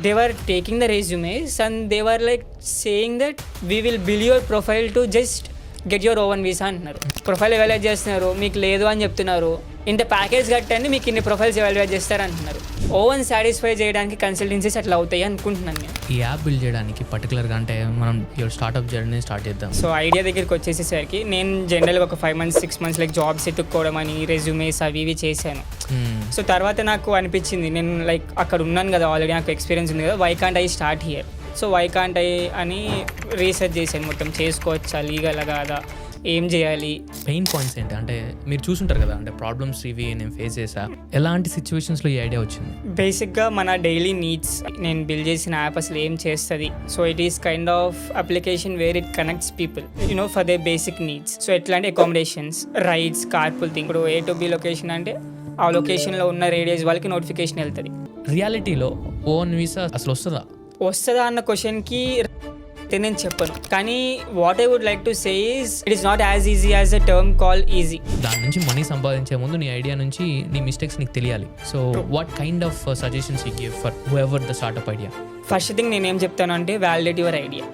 they were taking the resumes and they were like saying that we will build your profile to just get your O1 visa అంటున్నారు. Profile evaluate చేస్తున్నారు, మీకు లేదు అని చెప్తున్నారు. ఇంత package కట్టండి మీకు ఇన్ని ప్రొఫైల్స్ ఎవాల్యుయేట్ చేస్తారు అంటున్నారు. O1 సాటిస్ఫై చేయడానికి కన్సల్టెన్సీస్ అట్లా అవుతాయి అనుకుంటున్నాను నేను. ఈ యాప్ బిల్డ్ చేయడానికి పర్టికులర్గా అంటే మనం స్టార్ట్అప్ జర్నీ స్టార్ట్ చేద్దాం. సో ఐడియా దగ్గరికి వచ్చేసేసరికి నేను జనరల్గా ఒక 5 months 6 months లైక్ జాబ్స్ ఎత్తుక్కోవడం అని రెజ్యూమేస్ అవి ఇవి చేశాను. సో తర్వాత నాకు అనిపించింది నేను లైక్ అక్కడ ఉన్నాను కదా, ఆల్రెడీ నాకు ఎక్స్పీరియన్స్ ఉంది కదా, why can't I start here. So why can't I అని రీసెర్చ్ చేశాను, మొత్తం చేసుకోవచ్చా, లీగల్ కాదా, ఏం చేయాలి, పెయిన్ పాయింట్స్ ఏంటి అంటే మీరు చూసుంటారు కదా, అంటే ప్రాబ్లమ్స్ ఇవి నేను ఫేస్ చేసా, ఎలాంటి సిచ్యువేషన్స్లో ఈ ఐడియా వచ్చింది? బేసిక్గా మన డైలీ నీడ్స్ నేను బిల్డ్ చేసిన యాప్ అసలు ఏం చేస్తుంది. So it is kind of application where it connects people for the basic needs. So ఎట్లాంటి అకామిడేషన్స్, రైడ్స్, కార్పుల్ థింగ్. ఇప్పుడు A to B లొకేషన్ అంటే ఆ లొకేషన్లో ఉన్న రేడియస్ వాళ్ళకి నోటిఫికేషన్ వెళ్తుంది. రియాలిటీలో ఓన్ వీసా అసలు వస్తుందా అన్న క్వశ్చన్కి నేను చెప్పను, కానీ what I would like to say is it is not as easy as a term call easy. దాని నుంచి మనీ సంపాదించే ముందు నీ ఐడియా నుంచి నీ మిస్టేక్స్ నీకు తెలియాలి. So what kind of suggestions you give for whoever the startup idea? First thing నేనేం చెప్తాను అంటే validate your idea.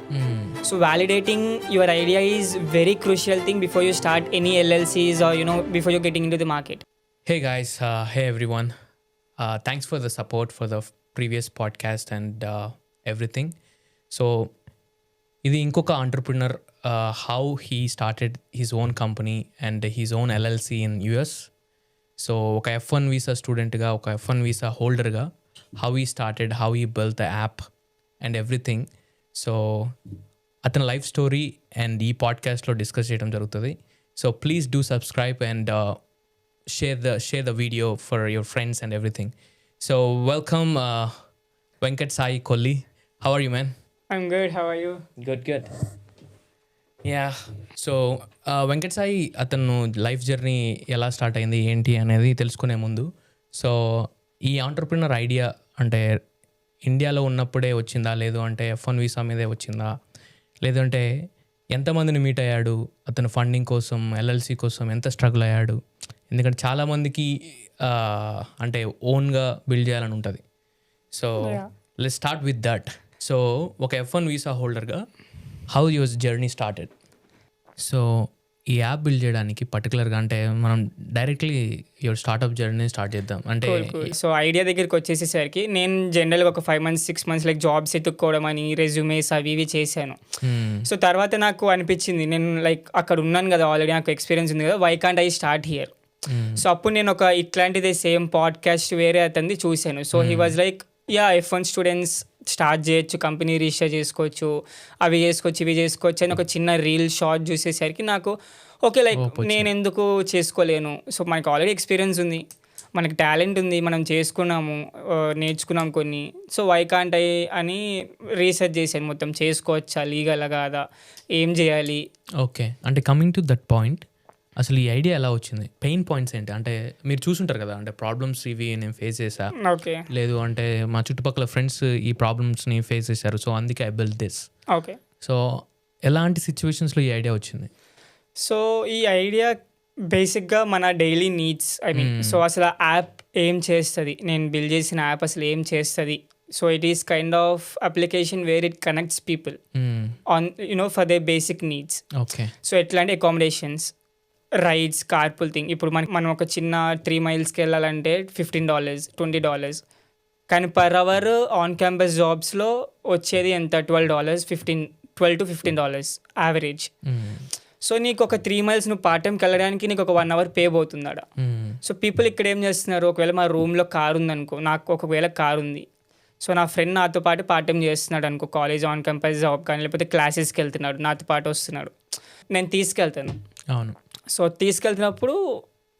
So validating your idea is very crucial thing before you start any LLCs or before you getting into the market. Hey guys, hey everyone. Thanks for the support for the previous podcast and everything. So ఇది ఇంకొక entrepreneur how he started his own company and his own LLC in US. So ఒక F1 visa స్టూడెంట్గా, ఒక F1 visa హోల్డర్గా how he started, how he built the app and everything. So అతని life story and ఈ పాడ్కాస్ట్లో discuss చేయడం జరుగుతుంది. So please do subscribe and share the video for your friends and everything. So welcome Venkat Sai Kolli. How are you, man? I'm good. How are you? Good. Yeah. So Venkat Sai అతను life journey ఎలా start అయింది ఏంటి అనేది తెలుసుకునే ముందు, so ఈ entrepreneur idea అంటే ఇండియాలో ఉన్నప్పుడే వచ్చిందా, లేదు అంటే F1 వీసా మీదే వచ్చిందా, లేదంటే ఎంతమందిని మీట్ అయ్యాడు అతను ఫండింగ్ కోసం, LLC కోసం ఎంత స్ట్రగుల్ అయ్యాడు? ఎందుకంటే చాలామందికి అంటే ఓన్గా బిల్డ్ చేయాలని ఉంటుంది. So let's start with that. So ఒక F1 వీసా హోల్డర్గా how your journey started? So ఈ యాప్ బిల్డ్ చేయడానికి పర్టికులర్గా అంటే మనం directly your startup journey start చేద్దాం. అంటే సో ఐడియా దగ్గరికి వచ్చేసేసరికి నేను జనరల్గా ఒక 5 months 6 months లైక్ జాబ్స్ ఎత్తుక్కోవడం అని రెజ్యూమేస్ అవి ఇవి చేశాను. సో తర్వాత నాకు అనిపించింది నేను లైక్ అక్కడ ఉన్నాను కదా, ఆల్రెడీ నాకు ఎక్స్పీరియన్స్ ఉంది కదా, why can't I start here. So అప్పుడు నేను ఒక ఇట్లాంటిదే సేమ్ పాడ్కాస్ట్ వేరే అతనిది చూశాను. So he was like F1 students start చేయొచ్చు, కంపెనీ రిజిస్టర్ చేసుకోవచ్చు, అవి చేసుకోవచ్చు, ఇవి చేసుకోవచ్చు అని ఒక చిన్న రీల్ షార్ట్ చూసేసరికి నాకు ఓకే లైక్ నేను ఎందుకు చేసుకోలేను. సో మనకి ఆల్రెడీ ఎక్స్పీరియన్స్ ఉంది, మనకి టాలెంట్ ఉంది, మనం చేసుకున్నాము, నేర్చుకున్నాం కొన్ని. సో వై కాంట్ ఐ అని రీసెర్చ్ చేశాను, మొత్తం చేసుకోవచ్చా, లీగల్ కాదా, ఏం చేయాలి. ఓకే, అంటే కమింగ్ టు దట్ పాయింట్, అసలు ఈ ఐడియా ఎలా వచ్చింది? పెయిన్ పాయింట్స్ ఏంటి అంటే మీరు చూసుంటారు కదా, అంటే ప్రాబ్లమ్స్ ఇవి నేను ఫేస్ చేసా, లేదు అంటే మా చుట్టుపక్కల ఫ్రెండ్స్ ఈ ప్రాబ్లమ్స్ని ఫేస్ చేశారు, సో అందుకే I built this. Okay, so ఎలాంటి సిచ్యువేషన్స్లో ఈ ఐడియా వచ్చింది? సో ఈ ఐడియా బేసిక్గా మన డైలీ నీడ్స్ సో అసలు యాప్ ఏం చేస్తుంది, నేను బిల్డ్ చేసిన యాప్ అసలు ఏం చేస్తుంది. So it is kind of application where it connects people for the basic needs. Okay, so ఎట్లాంటి అకామిడేషన్స్, రైడ్స్, కార్పుల్ థింగ్. ఇప్పుడు మనం ఒక చిన్న 3 miles వెళ్ళాలంటే $15 $20, కానీ పర్ అవర్ ఆన్ క్యాంపస్ జాబ్స్లో వచ్చేది ఎంత, $12 to $15 యావరేజ్. సో నీకు ఒక 3 miles నువ్వు పార్ట్ టైంకి వెళ్ళడానికి నీకు ఒక 1 hour పే పోతుందాడ. సో పీపుల్ ఇక్కడ ఏం చేస్తున్నారు, ఒకవేళ మా రూమ్లో కారు ఉందనుకో, నాకు ఒకవేళ కారు ఉంది, సో నా ఫ్రెండ్ నాతో పాటు పార్ట్ టైం చేస్తున్నాడు అనుకో, కాలేజ్ ఆన్ క్యాంపస్ జాబ్ కానీ లేకపోతే క్లాసెస్కి వెళ్తున్నాడు, నాతో పాటు వస్తున్నాడు, నేను తీసుకెళ్తాను. అవును. సో తీసుకెళ్తున్నప్పుడు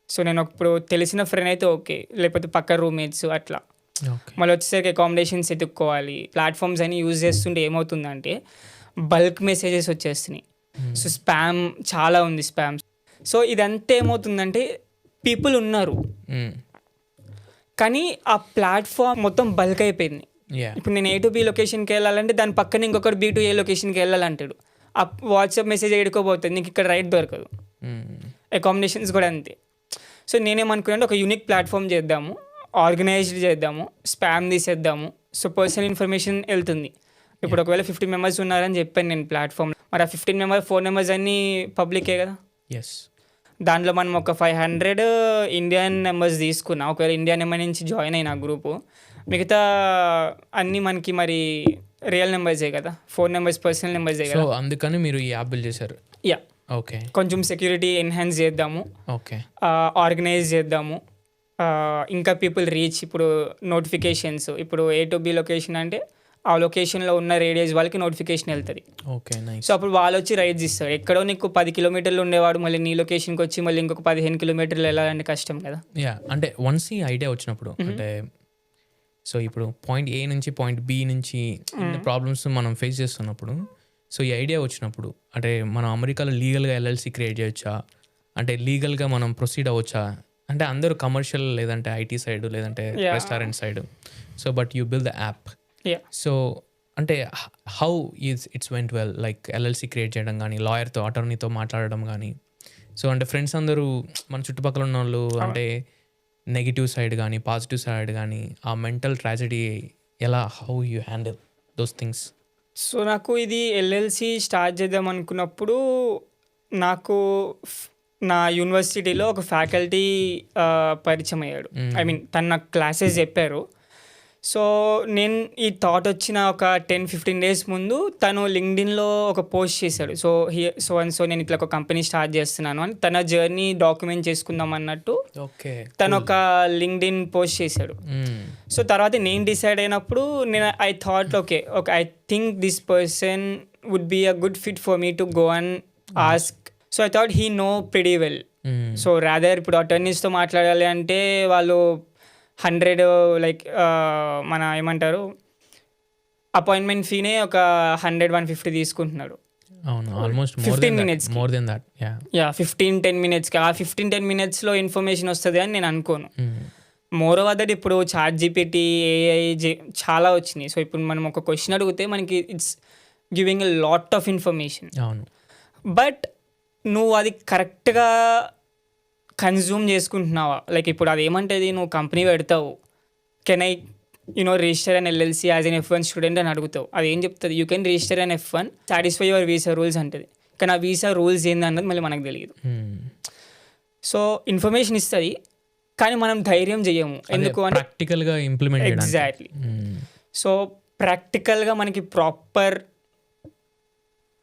సో నేను ఇప్పుడు తెలిసిన ఫ్రెండ్ అయితే ఓకే, లేకపోతే పక్క రూమ్మేట్స్ అట్లా. మళ్ళీ వచ్చేసరికి అకామిడేషన్స్ ఎత్తుక్కోవాలి, ప్లాట్ఫామ్స్ అని యూజ్ చేస్తుంటే ఏమవుతుందంటే బల్క్ మెసేజెస్ వచ్చేస్తున్నాయి. సో స్పామ్ చాలా ఉంది, స్పామ్. సో ఇదంతా ఏమవుతుందంటే పీపుల్ ఉన్నారు కానీ ఆ ప్లాట్ఫామ్ మొత్తం బల్క్ అయిపోయింది. ఇప్పుడు నేను A to B లొకేషన్కి వెళ్ళాలంటే దాని పక్కన ఇంకొకటి B to A లొకేషన్కి వెళ్ళాలంటాడు. ఆ వాట్సాప్ మెసేజ్ ఎడుకోబోతుంది, నీకు ఇక్కడ రైట్ దొరకదు. అకామిడేషన్స్ కూడా అంతే. సో నేనేమనుకున్నాను, ఒక యూనిక్ ప్లాట్ఫామ్ చేద్దాము, ఆర్గనైజ్డ్ చేద్దాము, స్పామ్ తీసేద్దాము, సో పర్సనల్ ఇన్ఫర్మేషన్ వెళ్తుంది. ఇప్పుడు ఒకవేళ 15 మెంబర్స్ ఉన్నారని చెప్పాను నేను ప్లాట్ఫామ్, మరి ఆ 15 ఫోన్ నెంబర్స్ అన్నీ పబ్లికే కదా. ఎస్. దాంట్లో మనం ఒక 500 ఇండియన్ నెంబర్స్ తీసుకున్నాం. ఒకవేళ ఇండియా నెంబర్ నుంచి జాయిన్ అయిన గ్రూపు, మిగతా అన్నీ మనకి మరి రియల్ నెంబర్సే కదా, ఫోన్ నెంబర్స్ పర్సనల్ నెంబర్సే సో కదా. అందుకని మీరు ఈ యాప్ బిల్డ్ చేశారు. Yeah, okay. కొంచెం సెక్యూరిటీ ఎన్హాన్స్ చేద్దాము, ఓకే. ఆర్గనైజ్ చేద్దాము, ఇంకా పీపుల్ రీచ్. ఇప్పుడు నోటిఫికేషన్స్, ఇప్పుడు A to B లొకేషన్ అంటే ఆ లొకేషన్లో ఉన్న రేడియస్ వాళ్ళకి నోటిఫికేషన్ వెళ్తుంది. Okay, nice. సో అప్పుడు వాళ్ళు వచ్చి రైడ్స్ ఇస్తారు. ఎక్కడో నీకు 10 కిలోమీటర్లు ఉండేవాడు మళ్ళీ నీ లొకేషన్కి వచ్చి మళ్ళీ ఇంకొక 15 కిలోమీటర్లు వెళ్ళాలంటే కష్టం కదా. యా, అంటే వన్స్ ఈ ఐడియా వచ్చినప్పుడు అంటే సో ఇప్పుడు పాయింట్ ఏ నుంచి పాయింట్ బి నుంచి ప్రాబ్లమ్స్ మనం ఫేస్ చేస్తున్నప్పుడు, సో ఈ ఐడియా వచ్చినప్పుడు అంటే మనం అమెరికాలో లీగల్గా LLC క్రియేట్ చేయొచ్చా, అంటే లీగల్గా మనం ప్రొసీడ్ అవ్వచ్చా, అంటే అందరూ కమర్షియల్ లేదంటే IT సైడ్ లేదంటే restaurant side. So but you build the app. So అంటే how it's went well, like LLC create చేయడం కానీ, లాయర్తో అటార్నీతో మాట్లాడడం కానీ. సో అంటే ఫ్రెండ్స్ అందరూ మన చుట్టుపక్కల ఉన్న వాళ్ళు అంటే నెగిటివ్ సైడ్ కానీ పాజిటివ్ సైడ్ కానీ ఆ మెంటల్ ట్రాజడీ ఎలా, how you handle those things? So నాకు ఇది LLC స్టార్ట్ చేద్దాం అనుకున్నప్పుడు నాకు నా యూనివర్సిటీలో ఒక ఫ్యాకల్టీ పరిచయం అయ్యాడు. ఐ మీన్ తను నాకు క్లాసెస్ చెప్పారు. సో నేను ఈ థాట్ వచ్చిన ఒక 10-15 డేస్ ముందు తను లింక్డ్ఇన్లో ఒక పోస్ట్ చేశాడు. సో నేను ఇట్లా ఒక కంపెనీ స్టార్ట్ చేస్తున్నాను అని తన జర్నీ డాక్యుమెంట్ చేసుకుందాం అన్నట్టు ఓకే తను ఒక లింక్డ్ఇన్ పోస్ట్ చేశాడు. సో తర్వాత నేను డిసైడ్ అయినప్పుడు నేను I thought okay I think this person would be a good fit for me to go and ask. So I thought he know pretty well. So rather ఇప్పుడు అటర్నీస్తో మాట్లాడాలి అంటే వాళ్ళు 100 లైక్ మన ఏమంటారు అపాయింట్మెంట్ ఫీనే ఒక 100-150 తీసుకుంటున్నాడు. అవును, almost 15 minutes more than that. Yeah 15-10 minutesకి ఆ 15-10 minutesలో ఇన్ఫర్మేషన్ వస్తుంది అని నేను అనుకోను. మోర్ ఓవర్ దట్ ఇప్పుడు ChatGPT, AI చాలా వచ్చినాయి. సో ఇప్పుడు మనం ఒక క్వశ్చన్ అడిగితే మనకి it's giving a lot of information. అవును, బట్ నువ్వు అది కరెక్ట్గా కన్జ్యూమ్ చేసుకుంటున్నావా? లైక్ ఇప్పుడు అది ఏమంటుంది, నువ్వు కంపెనీ పెడతావు, can I register an LLC as N F1 student అని అడుగుతావు. అది ఏం చెప్తుంది, you can register an F1 satisfy your visa rules అంటుంది. కానీ ఆ వీసా రూల్స్ ఏంది అన్నది మళ్ళీ మనకు తెలియదు. సో ఇన్ఫర్మేషన్ ఇస్తుంది కానీ మనం ధైర్యం చేయము. ఎందుకు అంటే ప్రాక్టికల్గా ఇంప్లిమెంట్. ఎగ్జాక్ట్లీ. సో ప్రాక్టికల్గా మనకి ప్రాపర్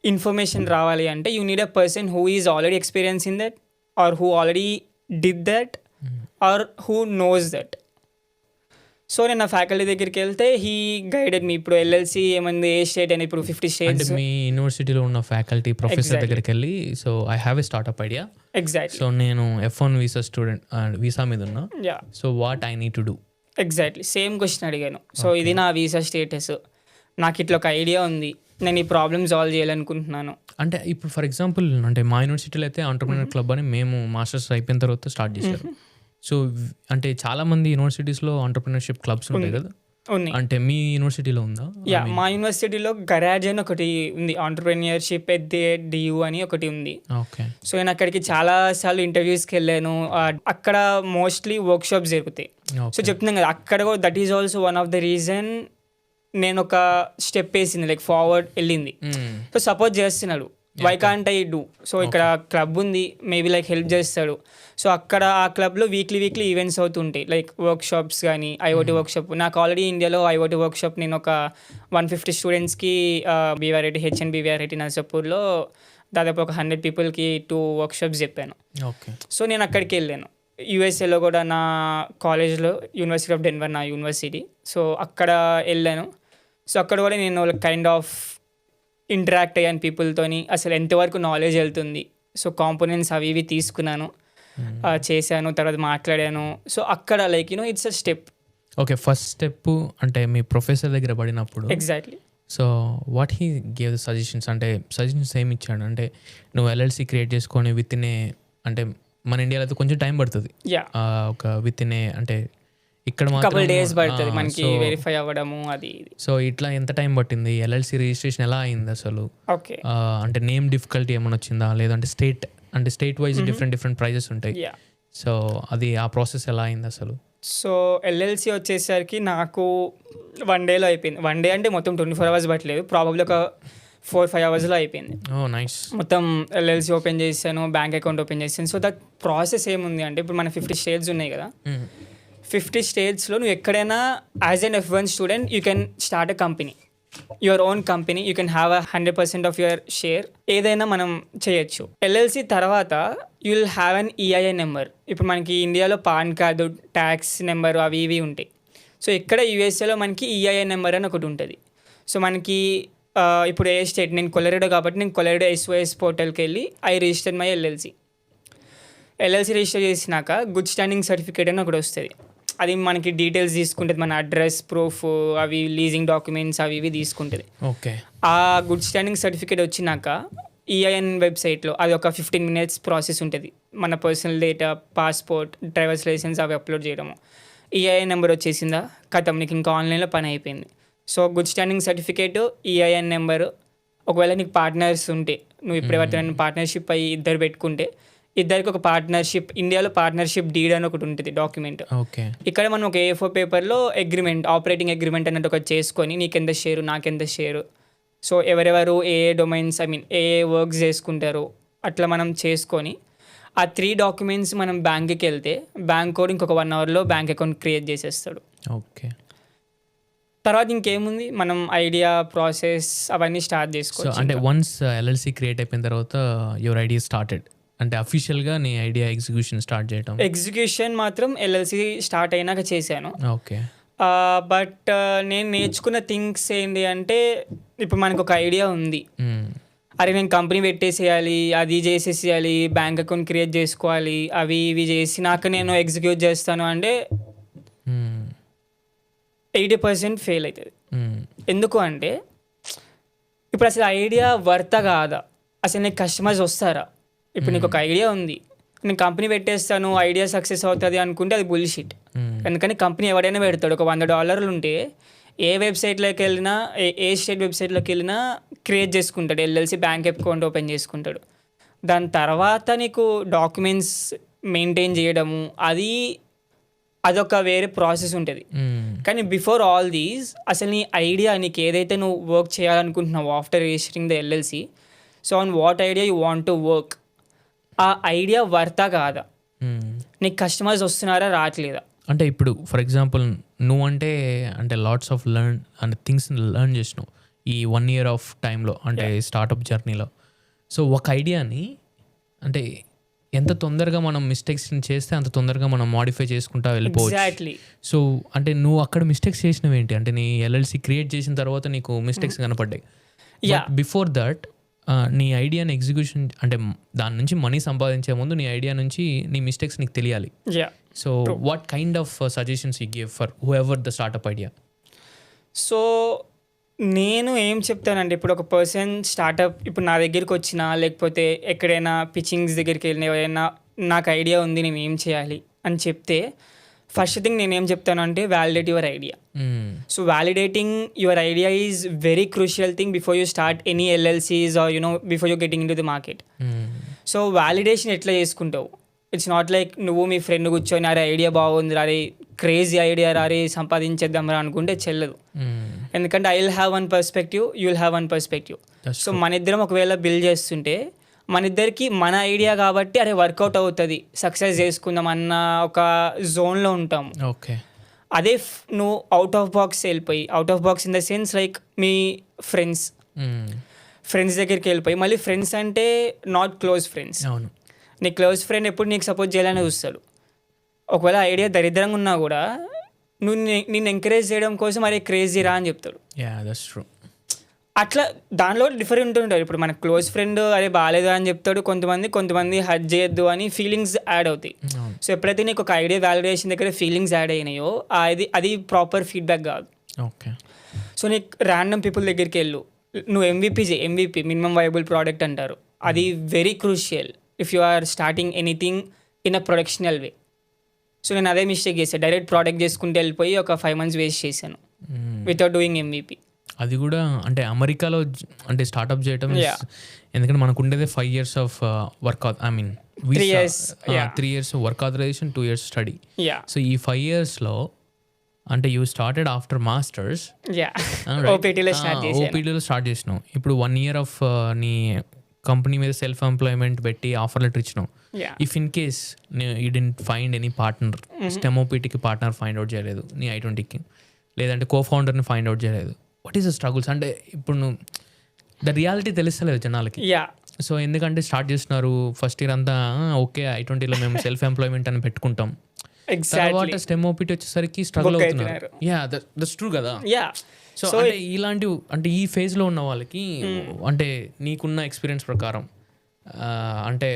ఇన్ఫర్మేషన్ రావాలి అంటే you need a person who is already experience in that or who already did that or who knows that. So నేను నా ఫ్యాకల్టీ దగ్గరికి వెళ్తే హీ గైడెడ్ మీ. ఇప్పుడు LLC ఏమంది, ఏ స్టేట్ అని ఇప్పుడు 50 states. మీ యూనివర్సిటీలో ఉన్న ఫ్యాకల్టీ ప్రొఫెసర్ దగ్గరికి వెళ్ళి so I have a startup idea. Exactly. So నేను F1 వీసా స్టూడెంట్, వీసా మీద ఉన్నా. So what I need to do? Exactly same question అడిగాను. సో ఇది నా వీసా స్టేటస్, నాకు ఇట్లా ఒక ఐడియా ఉంది, నేను ఈ ప్రాబ్లమ్ సాల్వ్ చేయాలనుకుంటున్నాను. అంటే ఇప్పుడు ఫర్ ఎగ్జాంపుల్ అంటే మా యూనివర్సిటీలో అయితే ఆంటర్‌ప్రెన్యూర్ క్లబ్ అని మేము మాస్టర్స్ అయిపోయిన తర్వాత స్టార్ట్ చేశారు. సో అంటే చాలా మంది యూనివర్సిటీస్లో ఆంటర్‌ప్రెన్యూర్‌షిప్ క్లబ్స్ ఉంటాయి కదా, అంటే మీ యూనివర్సిటీలో ఉందా? యా, మా యూనివర్సిటీలో గరాజ్ అని ఒకటి ఉంది, ఆంటర్‌ప్రెన్యూర్‌షిప్ ఎట్ ది DU అని ఒకటి ఉంది. ఓకే. సో నేను అక్కడికి చాలా సార్లు ఇంటర్వ్యూస్కి వెళ్ళాను. అక్కడ మోస్ట్లీ వర్క్షాప్స్ జరుగుతాయి. సో చెప్తున్నాను కదా, అక్కడ కూడా that is also one of the reason నేను ఒక స్టెప్ వేసింది, లైక్ ఫార్వర్డ్ వెళ్ళింది. సో సపోర్ట్ చేస్తున్నాడు, why can't I do. So ఇక్కడ క్లబ్ ఉంది, మేబీ లైక్ హెల్ప్ చేస్తాడు. సో అక్కడ ఆ క్లబ్లో వీక్లీ ఈవెంట్స్ అవుతుంటాయి, లైక్ వర్క్షాప్స్ కానీ IoT వర్క్షాప్. నాకు ఆల్రెడీ ఇండియాలో IoT వర్క్షాప్ నేను ఒక 150 స్టూడెంట్స్కి HNBVRIT నర్సాపూర్లో దాదాపు ఒక 100 పీపుల్కి 2 వర్క్షాప్స్ చెప్పాను. ఓకే. సో నేను అక్కడికి వెళ్ళాను. USAలో కూడా నా కాలేజ్లో యూనివర్సిటీ ఆఫ్ డెన్వర్ నా యూనివర్సిటీ. సో అక్కడ వెళ్ళాను. సో అక్కడ కూడా నేను కైండ్ ఆఫ్ ఇంటరాక్ట్ అయ్యాను పీపుల్తోని, అసలు ఎంతవరకు నాలెడ్జ్ వెళ్తుంది. సో కాంపోనెంట్స్ అవి ఇవి తీసుకున్నాను, చేశాను, తర్వాత మాట్లాడాను. సో అక్కడ like it's a step. Okay, first step అంటే మీ ప్రొఫెసర్ దగ్గర పడినప్పుడు. Exactly. So what he gave the suggestions, అంటే సజెషన్స్ ఏమి ఇచ్చాడు? అంటే నువ్వు LLC క్రియేట్ చేసుకొని విత్ ఇన్ మన ఇండియాలో అయితే కొంచెం టైం పడుతుంది, ఒక విత్ ఇన్ అంటే ఇక్కడ కపుల్ డేస్ పడుతుంది మనకి వెరిఫై అవ్వడము అది. సో ఇట్లా ఎంత టైం పట్టింది? LLC రిజిస్ట్రేషన్ ఎలా అయింది అసలు? ఓకే. అంటే నేమ్ డిఫికల్టీ ఏమైనా వచ్చిందా, లేదంటే స్టేట్ వైజ్ డిఫరెంట్ ప్రైజెస్ ఉంటాయి. సో అది ఆ ప్రాసెస్ ఎలా అయింది అసలు? సో ఎల్ఎల్సి వచ్చేసరికి నాకు 1 డేలో అయిపోయింది. 1 డే అంటే మొత్తం 24 అవర్స్ పట్టలేదు, ప్రాబబ్లీ ఒక 4-5 అవర్స్లో అయిపోయింది. నైస్. మొత్తం ఎల్ఎల్సి ఓపెన్ చేశాను, బ్యాంక్ అకౌంట్ ఓపెన్ చేశాను. సో దట్ ప్రాసెస్ ఏముంది అంటే ఇప్పుడు మన 50 స్టేట్స్ ఉన్నాయి కదా, 50 స్టేట్స్లో నువ్వు ఎక్కడైనా as an F1 student you can start a company, your own company, you can have 100% of your share, ఏదైనా మనం చేయొచ్చు. ఎల్ఎల్సి తర్వాత you will have an EIN number. ఇప్పుడు మనకి ఇండియాలో పాన్ కార్డు, ట్యాక్స్ నెంబర్ అవి ఇవి ఉంటాయి. సో ఇక్కడ యూఎస్ఏలో మనకి ఈఐఎన్ నెంబర్ అని ఒకటి ఉంటుంది. సో మనకి ఇప్పుడు ఏ స్టేట్, నేను కొలరెడో కాబట్టి నేను కొలరెడో ఎస్ఓఎస్ పోర్టల్కి వెళ్ళి I register my LLC register చేసినాక గుడ్ స్టాండింగ్ సర్టిఫికేట్ అని ఒకటి వస్తుంది. అది మనకి డీటెయిల్స్ తీసుకుంటుంది, మన అడ్రస్ ప్రూఫ్ అవి లీజింగ్ డాక్యుమెంట్స్ అవి ఇవి తీసుకుంటుంది. ఓకే. ఆ గుడ్ స్టాండింగ్ సర్టిఫికేట్ వచ్చినాక ఈఐఎన్ వెబ్సైట్లో అది ఒక 15 minutes ప్రాసెస్ ఉంటుంది. మన personal data, passport, driver's licence అవి అప్లోడ్ చేయడము. ఈఐఎన్ నెంబర్ వచ్చేసిందా, కథం, నీకు ఇంకా ఆన్లైన్లో పని అయిపోయింది. So good standing certificate, EIN number. ఒకవేళ నీకు పార్ట్నర్స్ ఉంటే, నువ్వు ఇప్పుడు ఎవరితో పార్ట్నర్షిప్ అయ్యి ఇద్దరు పెట్టుకుంటే, ఇద్దరికి ఒక పార్ట్నర్షిప్, ఇండియాలో పార్ట్నర్షిప్ డీడ్ అని ఒకటి ఉంటుంది డాక్యుమెంట్. ఓకే. ఇక్కడ మనం ఒక A4 పేపర్లో అగ్రిమెంట్, ఆపరేటింగ్ అగ్రిమెంట్ అన్నట్టు ఒకటి చేసుకొని నీకెంత షేరు, నాకెంత షేరు, సో ఎవరెవరు ఏ డొమైన్స్ ఏ వర్క్స్ చేసుకుంటారు అట్లా మనం చేసుకొని ఆ 3 డాక్యుమెంట్స్ మనం బ్యాంక్కి వెళ్తే బ్యాంక్ కోడ్ ఇంకొక 1 hourలో బ్యాంక్ అకౌంట్ క్రియేట్ చేసేస్తాడు. ఓకే. తర్వాత ఇంకేముంది, మనం ఐడియా ప్రాసెస్ అవన్నీ స్టార్ట్ చేసుకోవచ్చు. అంటే వన్స్ ఎల్ఎల్సి క్రియేట్ అయిపోయిన తర్వాత యువర్ ఐడియా స్టార్టెడ్ అంటే అఫీషియల్గా నీ ఐడియా ఎగ్జిక్యూషన్ స్టార్ట్ చేయడం. ఎగ్జిక్యూషన్ మాత్రం ఎల్ఎల్సి స్టార్ట్ అయినాక చేశాను. ఓకే. బట్ నేను నేర్చుకున్న థింగ్స్ ఏంటి అంటే, ఇప్పుడు మనకు ఒక ఐడియా ఉంది, అరే నేను కంపెనీ పెట్టేసేయాలి, అది చేసేసేయాలి, బ్యాంక్ అకౌంట్ క్రియేట్ చేసుకోవాలి, అవి ఇవి చేసినాక నేను ఎగ్జిక్యూట్ చేస్తాను అంటే 80% ఫెయిల్ అవుతుంది. ఎందుకు అంటే ఇప్పుడు అసలు ఐడియా వర్త కాదా, అసలు నీకు కస్టమర్స్ వస్తారా? ఇప్పుడు నీకు ఒక ఐడియా ఉంది, నేను కంపెనీ పెట్టేస్తాను, ఐడియా సక్సెస్ అవుతుంది అనుకుంటే అది బుల్షిట్. ఎందుకని కంపెనీ ఎవడైనా పెడతాడు. ఒక $100 ఉంటే ఏ వెబ్సైట్లోకి వెళ్ళినా, ఏ స్టేట్ వెబ్సైట్లోకి వెళ్ళినా క్రియేట్ చేసుకుంటాడు, ఎల్ఎల్సి బ్యాంక్ అకౌంట్ ఓపెన్ చేసుకుంటాడు. దాని తర్వాత నీకు డాక్యుమెంట్స్ మెయింటైన్ చేయడము అదొక వేరే ప్రాసెస్ ఉంటుంది. కానీ బిఫోర్ ఆల్ దీస్ అసలు నీ ఐడియా, నీకు ఏదైతే నువ్వు వర్క్ చేయాలనుకుంటున్నావు after registering the LLC, so on what idea you want to work, ఆ ఐడియా వర్తా కాదా, నీకు కస్టమర్స్ వస్తున్నారా రావట్లేదా. అంటే ఇప్పుడు ఫర్ ఎగ్జాంపుల్ నువ్వంటే లాట్స్ ఆఫ్ లర్న్ అంటే థింగ్స్ లర్న్ చేసినావు ఈ 1 year ఆఫ్ టైంలో, అంటే స్టార్టప్ జర్నీలో. సో ఒక ఐడియాని అంటే ఎంత తొందరగా మనం మిస్టేక్స్ చేస్తే అంత తొందరగా మనం మాడిఫై చేసుకుంటా వెళ్ళిపోవచ్చు. సో అంటే నువ్వు అక్కడ మిస్టేక్స్ చేసినవి ఏంటి, అంటే నీ ఎల్ఎల్సి క్రియేట్ చేసిన తర్వాత నీకు మిస్టేక్స్ కనపడ్డాయి. బిఫోర్ దట్ నీ ఐడియాని ఎగ్జిక్యూషన్ అంటే దాని నుంచి మనీ సంపాదించే ముందు నీ ఐడియా నుంచి నీ మిస్టేక్స్ నీకు తెలియాలి. So what kind of suggestions you give for who ever the startup idea? So నేను ఏం చెప్తానంటే, ఇప్పుడు ఒక పర్సన్ స్టార్ట్అప్ ఇప్పుడు నా దగ్గరికి వచ్చినా, లేకపోతే ఎక్కడైనా పిచ్చింగ్స్ దగ్గరికి వెళ్ళిన ఎవరైనా నాకు ఐడియా ఉంది నేను ఏం చేయాలి అని చెప్తే, ఫస్ట్ థింగ్ నేను ఏం చెప్తాను అంటే validate your idea. So validating your idea is very crucial thing before you start any LLCs or before you getting into the market. So validation ఎట్లా చేసుకుంటావు, ఇట్స్ నాట్ లైక్ నువ్వు మీ friend కూర్చొని అరే idea బాగుంది, అరే crazy idea, అరే సంపాదించేద్దాం రా అనుకుంటే చెల్లదు. ఎందుకంటే I will have 1 perspective, you will have 1 perspective. So మన ఇద్దరం ఒకవేళ బిల్డ్ చేస్తుంటే మన ఇద్దరికి మన ఐడియా కాబట్టి అరే వర్కౌట్ అవుతుంది, సక్సెస్ చేసుకుందాం అన్న ఒక జోన్లో ఉంటాము. ఓకే. అదే నువ్వు అవుట్ ఆఫ్ బాక్స్ వెళ్ళిపోయి, out of box in the sense like me friends దగ్గరికి వెళ్ళిపోయి, మళ్ళీ ఫ్రెండ్స్ అంటే నాట్ క్లోజ్ ఫ్రెండ్స్. అవును, నీ క్లోజ్ ఫ్రెండ్ ఎప్పుడు నీకు సపోర్ట్ చేయాలని చూస్తాడు. ఒకవేళ ఐడియా దరిద్రంగా ఉన్నా కూడా నువ్వు నిన్ను ఎంకరేజ్ చేయడం కోసం అరే క్రేజీ రా అని చెప్తాడు. అట్లా దానిలో డిఫరెంట్ ఉంటారు. ఇప్పుడు మన క్లోజ్ ఫ్రెండ్ అరే బాగాలేదు అని చెప్తాడు, కొంతమంది హర్ట్ చేయొద్దు అని ఫీలింగ్స్ యాడ్ అవుతాయి. సో ఎప్పుడైతే నీకు ఒక ఐడియా వ్యాలిడేషన్ దగ్గర ఫీలింగ్స్ యాడ్ అయినాయో అది ప్రాపర్ ఫీడ్బ్యాక్ కాదు. ఓకే. సో నీకు ర్యాండమ్ పీపుల్ దగ్గరికి వెళ్ళు, నువ్వు MVP మినిమం వైబుల్ ప్రోడక్ట్ అంటారు, అది very crucial if you are starting anything in a productional way. So నేను అదే మిస్టేక్ చేశాను, డైరెక్ట్ ప్రోడక్ట్ చేసుకుంటూ వెళ్ళిపోయి ఒక 5 months వేస్ట్ చేశాను వితౌట్ డూయింగ్ MVP. అది కూడా అంటే అమెరికాలో అంటే స్టార్ట్అప్ చేయటం ఎందుకంటే మనకు ఉండేదే 5 years of work I mean 3 years 3 years work authorization 2 years study. Yeah so ఈ 5 yearsలో అంటే you started after masters yeah ఓపీటీలో స్టార్ట్ చేశాను. ఓపీడీలో స్టార్ట్ చేసినావు. ఇప్పుడు 1 year ఆఫ్ నీ కంపెనీ మీద సెల్ఫ్ ఎంప్లాయ్మెంట్ పెట్టి ఆఫర్ లెటర్ ఇచ్చినావు. Yeah if in case you didn't find any partner, STEM ఓపీటీకి పార్ట్నర్ ఫైండ్ అవుట్ చేయలేదు, నీ I-20కి లేదంటే కోఫౌండర్ని ఫైండ్ అవుట్ చేయలేదు, వాట్ ఈస్ ద స్ట్రగుల్స్? అంటే ఇప్పుడు నువ్వు ద రియాలిటీ తెలుస్తలేదు జనాలకి. యా సో ఎందుకంటే స్టార్ట్ చేస్తున్నారు ఫస్ట్ ఇయర్ అంతా ఓకే I-20లో మేము సెల్ఫ్ ఎంప్లాయ్మెంట్ అని పెట్టుకుంటాం, తర్వాత స్టెమ్ ఓపీటీ వచ్చేసరికి స్ట్రగుల్ అవుతున్నారు. యా దట్స్ ట్రూ కదా. యా సో అంటే ఇలాంటి అంటే ఈ ఫేజ్లో ఉన్న వాళ్ళకి అంటే నీకున్న ఎక్స్పీరియన్స్ ప్రకారం అంటే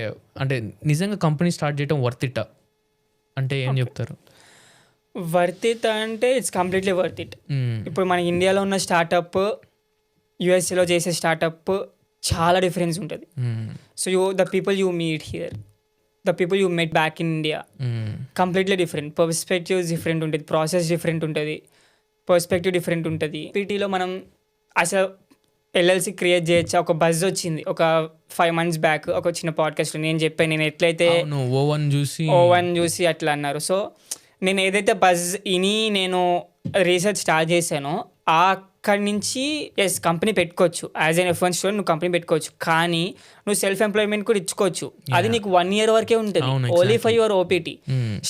అంటే నిజంగా కంపెనీ స్టార్ట్ చేయడం వర్త్ ఇట్ అంటే ఏం చెప్తారు? వర్త్ ఇట్ అంటే ఇట్స్ కంప్లీట్లీ వర్త్ ఇట్. ఇప్పుడు మన ఇండియాలో ఉన్న స్టార్టప్ యూఎస్ఏలో చేసే స్టార్టప్ చాలా డిఫరెన్స్ ఉంటుంది. So the people you meet here, the people you met back in India completely different. Perspectives different ఉంటుంది, ప్రాసెస్ డిఫరెంట్ ఉంటుంది, పర్స్పెక్టివ్ డిఫరెంట్ ఉంటుంది. పీటీలో మనం అసలు ఎల్ఎల్సి క్రియేట్ చేయొచ్చా, ఒక బజ్ వచ్చింది ఒక 5 months బ్యాక్ ఒక చిన్న పాడ్కాస్ట్లో నేను చెప్పాను. నేను ఎట్లయితే ఓవన్ చూసి అట్లా అన్నారు. సో నేను ఏదైతే బజ్ ఇని నేను రీసెర్చ్ స్టార్ట్ చేశానో అక్కడి నుంచి ఎస్ కంపెనీ పెట్టుకోవచ్చు, యాజ్ ఎన్ F1 స్టూడెంట్ నువ్వు కంపెనీ పెట్టుకోవచ్చు, కానీ నువ్వు సెల్ఫ్ ఎంప్లాయ్మెంట్ కూడా ఇచ్చుకోవచ్చు. అది నీకు 1 year వరకే ఉంటుంది, only for your OPT.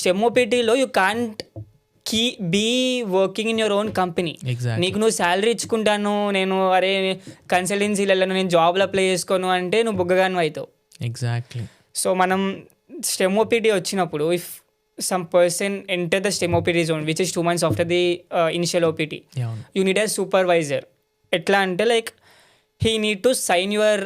STEM ఓపీటీలో you can't be working in your own company. నీకు నువ్వు శాలరీ ఇచ్చుకుంటాను, నేను అరే కన్సల్టెన్సీలలో నేను జాబ్లో అప్లై చేసుకోను అంటే నువ్వు బుగ్గగాను అవుతావు. ఎగ్జాక్ట్లీ. సో మనం స్టెమ్ ఓపీటీ వచ్చినప్పుడు if some person enter the STEM OPT zone which is 2 months after the initial OPT, you need a supervisor. ఎట్లా అంటే like he need to sign your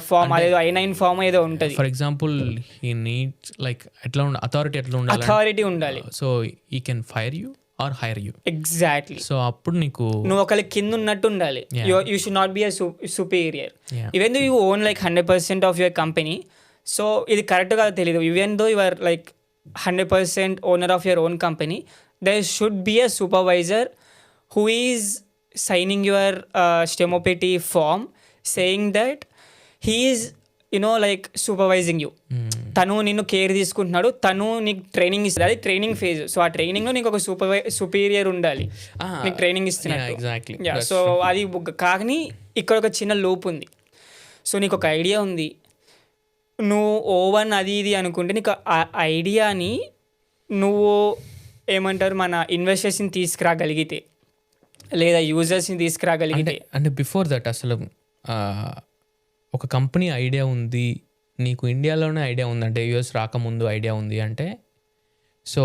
form, అదేదో I-9 form ఏదో ఉంటుంది. For example he needs like ఎట్లా authority ఎట్లా ఉండాలి? Authority ఉండాలి. So he can fire you or hire you. Exactly. So అప్పుడు నీకు నువ్వు ఒకరి కింద ఉన్నట్టు ఉండాలి. You should not be a superior. Even though you own like 100% of your company, so ఇది కరెక్ట్ కాదో తెలియదు. Even though you are like 100% owner of your own company, there should be a supervisor who is signing your STEM OPT form saying that he is like supervising you. తను నిన్ను care తీసుకుంటున్నాడు, తను నీకు training ఇస్తుంది. అది training phase. So ఆ ట్రైనింగ్లో నీకు ఒక సుపీరియర్ ఉండాలి నీకు ట్రైనింగ్ ఇస్తున్నట్టు. సో అది కానీ ఇక్కడ ఒక చిన్న లూప్ ఉంది. సో నీకు ఒక ఐడియా ఉంది, నువ్వు ఓవన్ అది ఇది అనుకుంటే నీకు ఆ ఐడియాని నువ్వు ఏమంటారు మన ఇన్వెస్టర్స్ని తీసుకురాగలిగితే లేదా యూజర్స్ని తీసుకురాగలిగితే. అంటే బిఫోర్ దట్ అసలు ఒక కంపెనీ ఐడియా ఉంది, నీకు ఇండియాలోనే ఐడియా ఉంది అంటే యూఎస్ రాకముందు ఐడియా ఉంది అంటే, so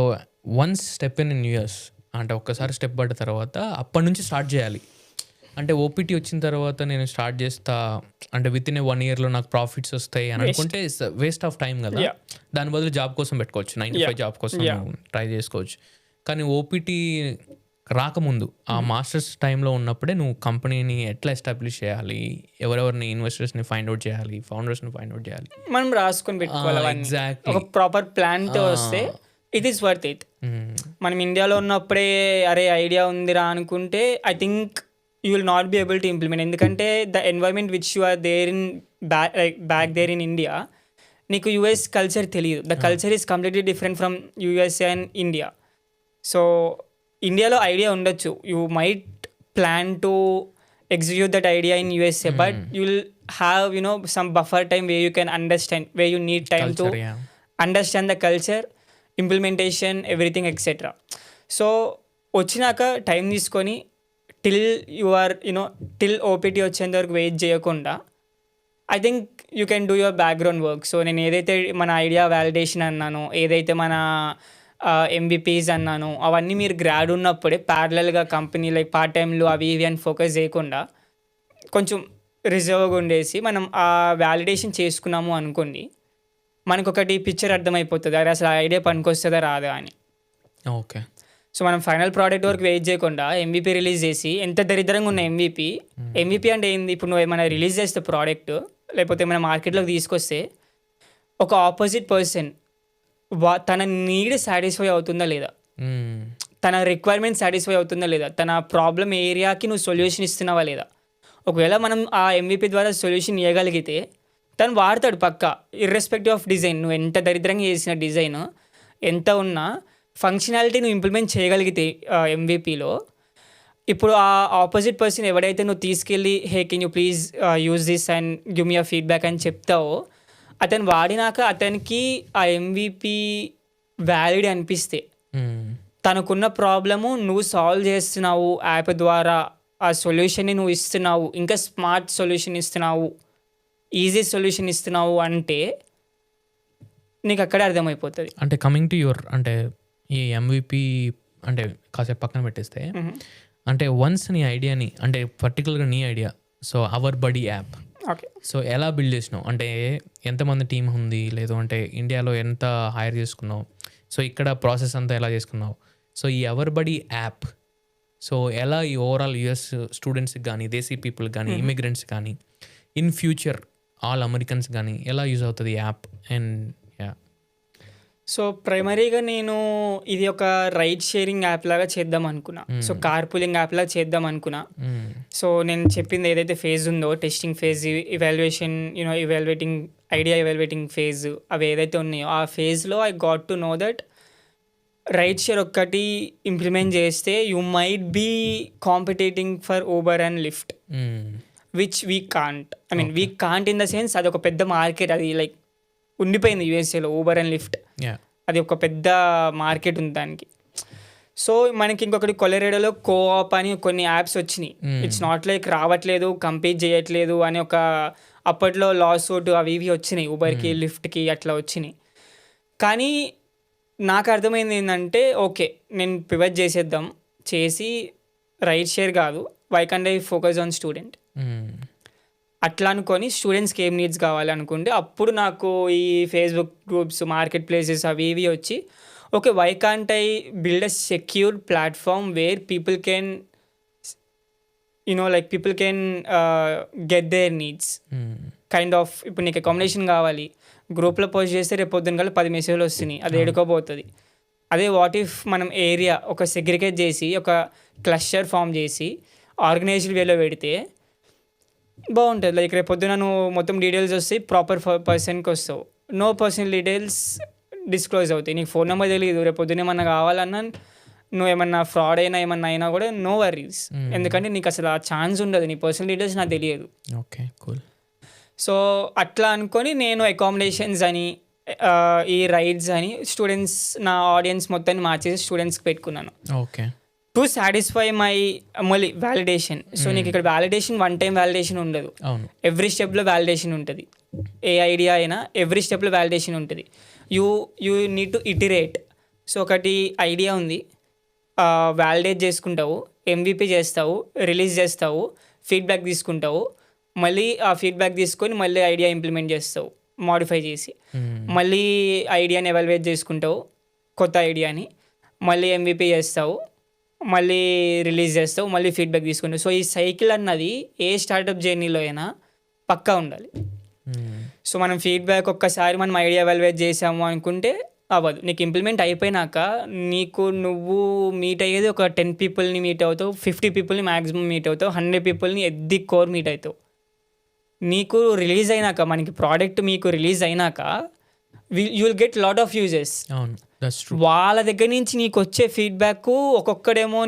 once step in US అంటే ఒక్కసారి స్టెప్ పడ్డ తర్వాత అప్పటి నుంచి స్టార్ట్ చేయాలి. అంటే ఓపీటీ వచ్చిన తర్వాత నేను స్టార్ట్ చేస్తా అంటే విత్ ఇన్ 1 yearలో నాకు ప్రాఫిట్స్ వస్తాయి అని అనుకుంటే వేస్ట్ ఆఫ్ టైం కదా. దాని బదులు జాబ్ కోసం పెట్టుకోవచ్చు, 9 to 5 జాబ్ కోసం ట్రై చేసుకోవచ్చు. కానీ ఓపీటీ రాకముందు ఆ మాస్టర్స్ టైంలో ఉన్నప్పుడే నువ్వు కంపెనీని ఎట్లా ఎస్టాబ్లిష్ చేయాలి, ఎవరెవరిని ఇన్వెస్టర్స్ని ఫైండ్ అవుట్ చేయాలి, ఫౌండర్స్ని ఫైండ్ అవుట్ చేయాలి, మనం రాసుకొని పెట్టుకోవాలి. ఎగ్జాక్ట్లీ. ఒక ప్రాపర్ ప్లాన్తో వస్తే ఇట్ ఈస్ వర్త్ ఇట్. మనం ఇండియాలో ఉన్నప్పుడే అరే ఐడియా ఉందిరా అనుకుంటే I think you will not be able to implement. ఎందుకంటే the environment which you are there in back there in India, నీకు US కల్చర్ తెలియదు. The culture is completely different from USA and India. So ఇండియాలో idea ఉండొచ్చు, you might plan to execute that idea in USA, but you will have some buffer time where you can understand, where you need time culture, to understand the culture, implementation, everything etc. So వచ్చినాక time తీసుకొని till you are till OPT వచ్చేంత వరకు wait చేయకుండా I think you can do your background work. So నేను ఏదైతే మన idea validation అన్నానో, ఏదైతే మన MVPs అన్నానో, అవన్నీ మీరు గ్రాడ్ ఉన్నప్పుడే ప్యారలల్గా కంపెనీ లైక్ పార్ట్ టైంలు అవి ఇవి అని ఫోకస్ చేయకుండా కొంచెం రిజర్వ్గా ఉండేసి మనం ఆ వ్యాలిడేషన్ చేసుకున్నాము అనుకోండి, మనకు ఒకటి పిక్చర్ అర్థమైపోతుంది అరే అసలు ఆ ఐడియా పనికొస్తుందా రాదా అని. ఓకే. సో మనం ఫైనల్ ప్రోడక్ట్ వరకు వెయిట్ చేయకుండా MVP రిలీజ్ చేసి, ఎంత దరిద్రంగా ఉన్న MVP అంటే ఏంది, ఇప్పుడు నువ్వు ఏమైనా రిలీజ్ చేస్తే ప్రోడక్ట్ లేకపోతే ఏమైనా మార్కెట్లోకి తీసుకొస్తే ఒక ఆపోజిట్ పర్సన్ తన నీడ్ సాటిస్ఫై అవుతుందా లేదా, తన రిక్వైర్మెంట్ సాటిస్ఫై అవుతుందా లేదా, తన ప్రాబ్లం ఏరియాకి నువ్వు సొల్యూషన్ ఇస్తున్నావా లేదా. ఒకవేళ మనం ఆ MVP ద్వారా సొల్యూషన్ ఇవ్వగలిగితే తను వాడతాడు పక్కా, ఇర్రెస్పెక్టివ్ ఆఫ్ డిజైన్. నువ్వు ఎంత దరిద్రంగా చేసిన డిజైన్ ఎంత ఉన్నా ఫంక్షనాలిటీ నువ్వు ఇంప్లిమెంట్ చేయగలిగితే MVPలో, ఇప్పుడు ఆ ఆపోజిట్ పర్సన్ ఎవడైతే నువ్వు తీసుకెళ్ళి hey can you please use this and give me a feedback అని చెప్తావో, అతను వాడినాక అతనికి ఆ MVP వ్యాలిడ్ అనిపిస్తే, తనకున్న ప్రాబ్లము నువ్వు సాల్వ్ చేస్తున్నావు యాప్ ద్వారా, ఆ సొల్యూషన్ని నువ్వు ఇస్తున్నావు, ఇంకా స్మార్ట్ సొల్యూషన్ ఇస్తున్నావు, ఈజీ సొల్యూషన్ ఇస్తున్నావు అంటే నీకు అక్కడే అర్థమైపోతుంది. అంటే కమింగ్ టు యువర్ అంటే ఈ MVP అంటే కాసేపు పక్కన పెట్టేస్తే, అంటే వన్స్ నీ ఐడియాని అంటే పర్టికులర్గా నీ idea, so our buddy app, okay, so ఎలా బిల్డ్ చేసినావు, అంటే ఎంతమంది టీం ఉంది, లేదు అంటే ఇండియాలో ఎంత హైర్ చేసుకున్నావు, సో ఇక్కడ ప్రాసెస్ అంతా ఎలా చేసుకున్నావు, సో ఈ అవర్ బడీ యాప్ సో ఎలా ఈ ఓవరాల్ US స్టూడెంట్స్కి కానీ, దేశీ పీపుల్ కానీ, ఇమిగ్రెంట్స్ కానీ, ఇన్ ఫ్యూచర్ ఆల్ అమెరికన్స్ కానీ ఎలా యూజ్ అవుతుంది యాప్. అండ్ సో ప్రైమరీగా నేను ఇది ఒక రైడ్ షేరింగ్ యాప్ లాగా చేద్దాం అనుకున్నా. సో కార్ పూలింగ్ యాప్ లాగా చేద్దాం అనుకున్నా. సో నేను చెప్పింది ఏదైతే ఫేజ్ ఉందో, testing phase, evaluation, evaluating idea, evaluating phase, అవి ఏదైతే ఉన్నాయో ఆ ఫేజ్లో I got to know that ride share ఒక్కటి ఇంప్లిమెంట్ చేస్తే you might be competing for Uber and Lyft, which we can't. I mean we can't in the sense అది ఒక పెద్ద మార్కెట్, అది లైక్ ఉండిపోయింది USAలో ఊబర్ అండ్ లిఫ్ట్, అది ఒక పెద్ద మార్కెట్ ఉంది దానికి. సో మనకి ఇంకొకటి కొలరేడోలో కోఆప్ అని కొన్ని యాప్స్ వచ్చినాయి. ఇట్స్ నాట్ లైక్ రావట్లేదు, కంపీట్ చేయట్లేదు అని ఒక అప్పట్లో లా సూట్ అవి ఇవి వచ్చినాయి, ఊబర్కి లిఫ్ట్కి అట్లా వచ్చినాయి. కానీ నాకు అర్థమైంది ఏంటంటే, ఓకే నేను పివట్ చేసేద్దాం, చేసి రైడ్ షేర్ కాదు, why can't I focus on student అట్లా అనుకొని స్టూడెంట్స్కి ఏం నీడ్స్ కావాలి అనుకుంటే, అప్పుడు నాకు ఈ ఫేస్బుక్ గ్రూప్స్, మార్కెట్ ప్లేసెస్ అవి ఇవి వచ్చి, okay why can't I build a secured platform where people can like people can get their needs kind of. ఇప్పుడు నీకు అకామిడేషన్ కావాలి, గ్రూప్లో పోస్ట్ చేస్తే రేపు పొద్దున్న కల్లా 10 మెసేజ్లు వస్తున్నాయి, అది ఎడుకోపోతుంది. అదే వాట్ ఇఫ్ మనం ఏరియా ఒక సెగ్రిగేట్ చేసి, ఒక క్లస్టర్ ఫామ్ చేసి, ఆర్గనైజ్డ్ వేలో పెడితే బాగుంటుంది. లైక్ రేపు పొద్దున నువ్వు మొత్తం డీటెయిల్స్ వస్తాయి, ప్రాపర్ పర్సన్కి వస్తావు, నో పర్సనల్ డీటెయిల్స్ డిస్క్లోజ్ అవుతాయి. నీకు ఫోన్ నెంబర్ తెలియదు, రేపు పొద్దున ఏమన్నా కావాలన్నా, నువ్వు ఏమన్నా ఫ్రాడ్ అయినా కూడా నో వరీస్, ఎందుకంటే నీకు అసలు ఆ ఛాన్స్ ఉండదు, నీ పర్సనల్ డీటెయిల్స్ నాకు తెలియదు. Okay, cool. సో అట్లా అనుకొని నేను అకామిడేషన్స్ అని, ఈ రైడ్స్ అని స్టూడెంట్స్, నా ఆడియన్స్ మొత్తాన్ని మార్చేసి స్టూడెంట్స్కి పెట్టుకున్నాను. ఓకే, టు సాటిస్ఫై మై మళ్ళీ వ్యాలిడేషన్. సో నీకు ఇక్కడ వ్యాలిడేషన్ వన్ టైం వ్యాలిడేషన్ ఉండదు, ఎవ్రీ స్టెప్లో వ్యాలిడేషన్ ఉంటుంది. ఏ ఐడియా అయినా ఎవ్రీ స్టెప్లో వ్యాలిడేషన్ ఉంటుంది. You need to iterate. So ఒకటి ఐడియా ఉంది, వ్యాలిడేట్ చేసుకుంటావు, MVP చేస్తావు, రిలీజ్ చేస్తావు, ఫీడ్బ్యాక్ తీసుకుంటావు, మళ్ళీ ఆ ఫీడ్బ్యాక్ తీసుకొని మళ్ళీ ఐడియా ఇంప్లిమెంట్ చేస్తావు మోడిఫై చేసి, మళ్ళీ ఐడియాని ఎవాల్యుయేట్ చేసుకుంటావు, కొత్త ఐడియాని మళ్ళీ MVP చేస్తావు, మళ్ళీ రిలీజ్ చేస్తావు, మళ్ళీ ఫీడ్బ్యాక్ తీసుకుంటావు. సో ఈ సైకిల్ అన్నది ఏ స్టార్టప్ జర్నీలో అయినా పక్కా ఉండాలి. సో మనం ఫీడ్బ్యాక్ ఒక్కసారి మనం ఐడియా ఎవాల్యుయేట్ చేసాము అనుకుంటే అవ్వదు. నీకు ఇంప్లిమెంట్ అయిపోయినాక నువ్వు మీట్ అయ్యేది ఒక 10 పీపుల్ని మీట్ అవుతావు, 50 పీపుల్ని మ్యాక్సిమం మీట్ అవుతావు, 100 పీపుల్ని ఎట్ ది కోర్ మీట్ అవుతావు. నీకు రిలీజ్ అయినాక, మనకి ప్రోడక్ట్ మీకు రిలీజ్ అయినాక you will get lot of uses. వాళ్ళ దగ్గర నుంచి నీకు వచ్చే ఫీడ్బ్యాక్, ఒక్కొక్కడేమో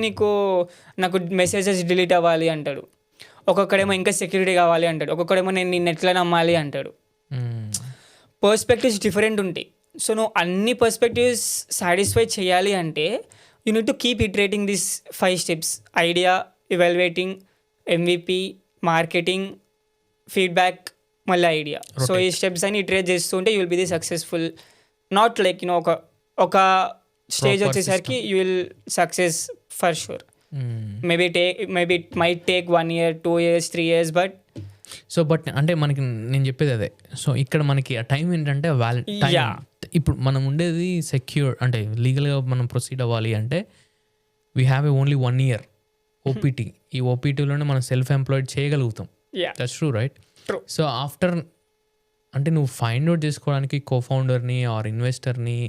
నాకు మెసేజెస్ డిలీట్ అవ్వాలి అంటాడు, ఒక్కొక్కడేమో ఇంకా సెక్యూరిటీ కావాలి అంటాడు, ఒక్కొక్కడేమో నేను నిన్ను ఎట్లా నమ్మాలి అంటాడు. పర్స్పెక్టివ్స్ డిఫరెంట్ ఉంటాయి. సో నువ్వు అన్ని పర్స్పెక్టివ్స్ సాటిస్ఫై చేయాలి అంటే you need to keep iterating this 5 steps: idea, evaluating, MVP, marketing, feedback, మళ్ళీ ఐడియా. సో ఈ స్టెప్స్ అని ఇటరేట్ చేస్తుంటే you will be the successful. Not like ఒక స్టేజ్ వచ్చేసరికి you will success for sure. Maybe it might take 1 year, 2 years, 3 years, but అంటే మనకి నేను చెప్పేది అదే. సో ఇక్కడ మనకి ఆ టైం ఏంటంటే ఇప్పుడు మనం ఉండేది సెక్యూర్ అంటే లీగల్గా మనం ప్రొసీడ్ అవ్వాలి అంటే we have only 1 year OPT. ఈ OPTలోనే మనం సెల్ఫ్ ఎంప్లాయిడ్ చేయగలుగుతాం. That's true, right? So after అంటే నువ్వు ఫైండ్ అవుట్ చేసుకోవడానికి కోఫౌండర్ని ఆర్ ఇన్వెస్టర్ని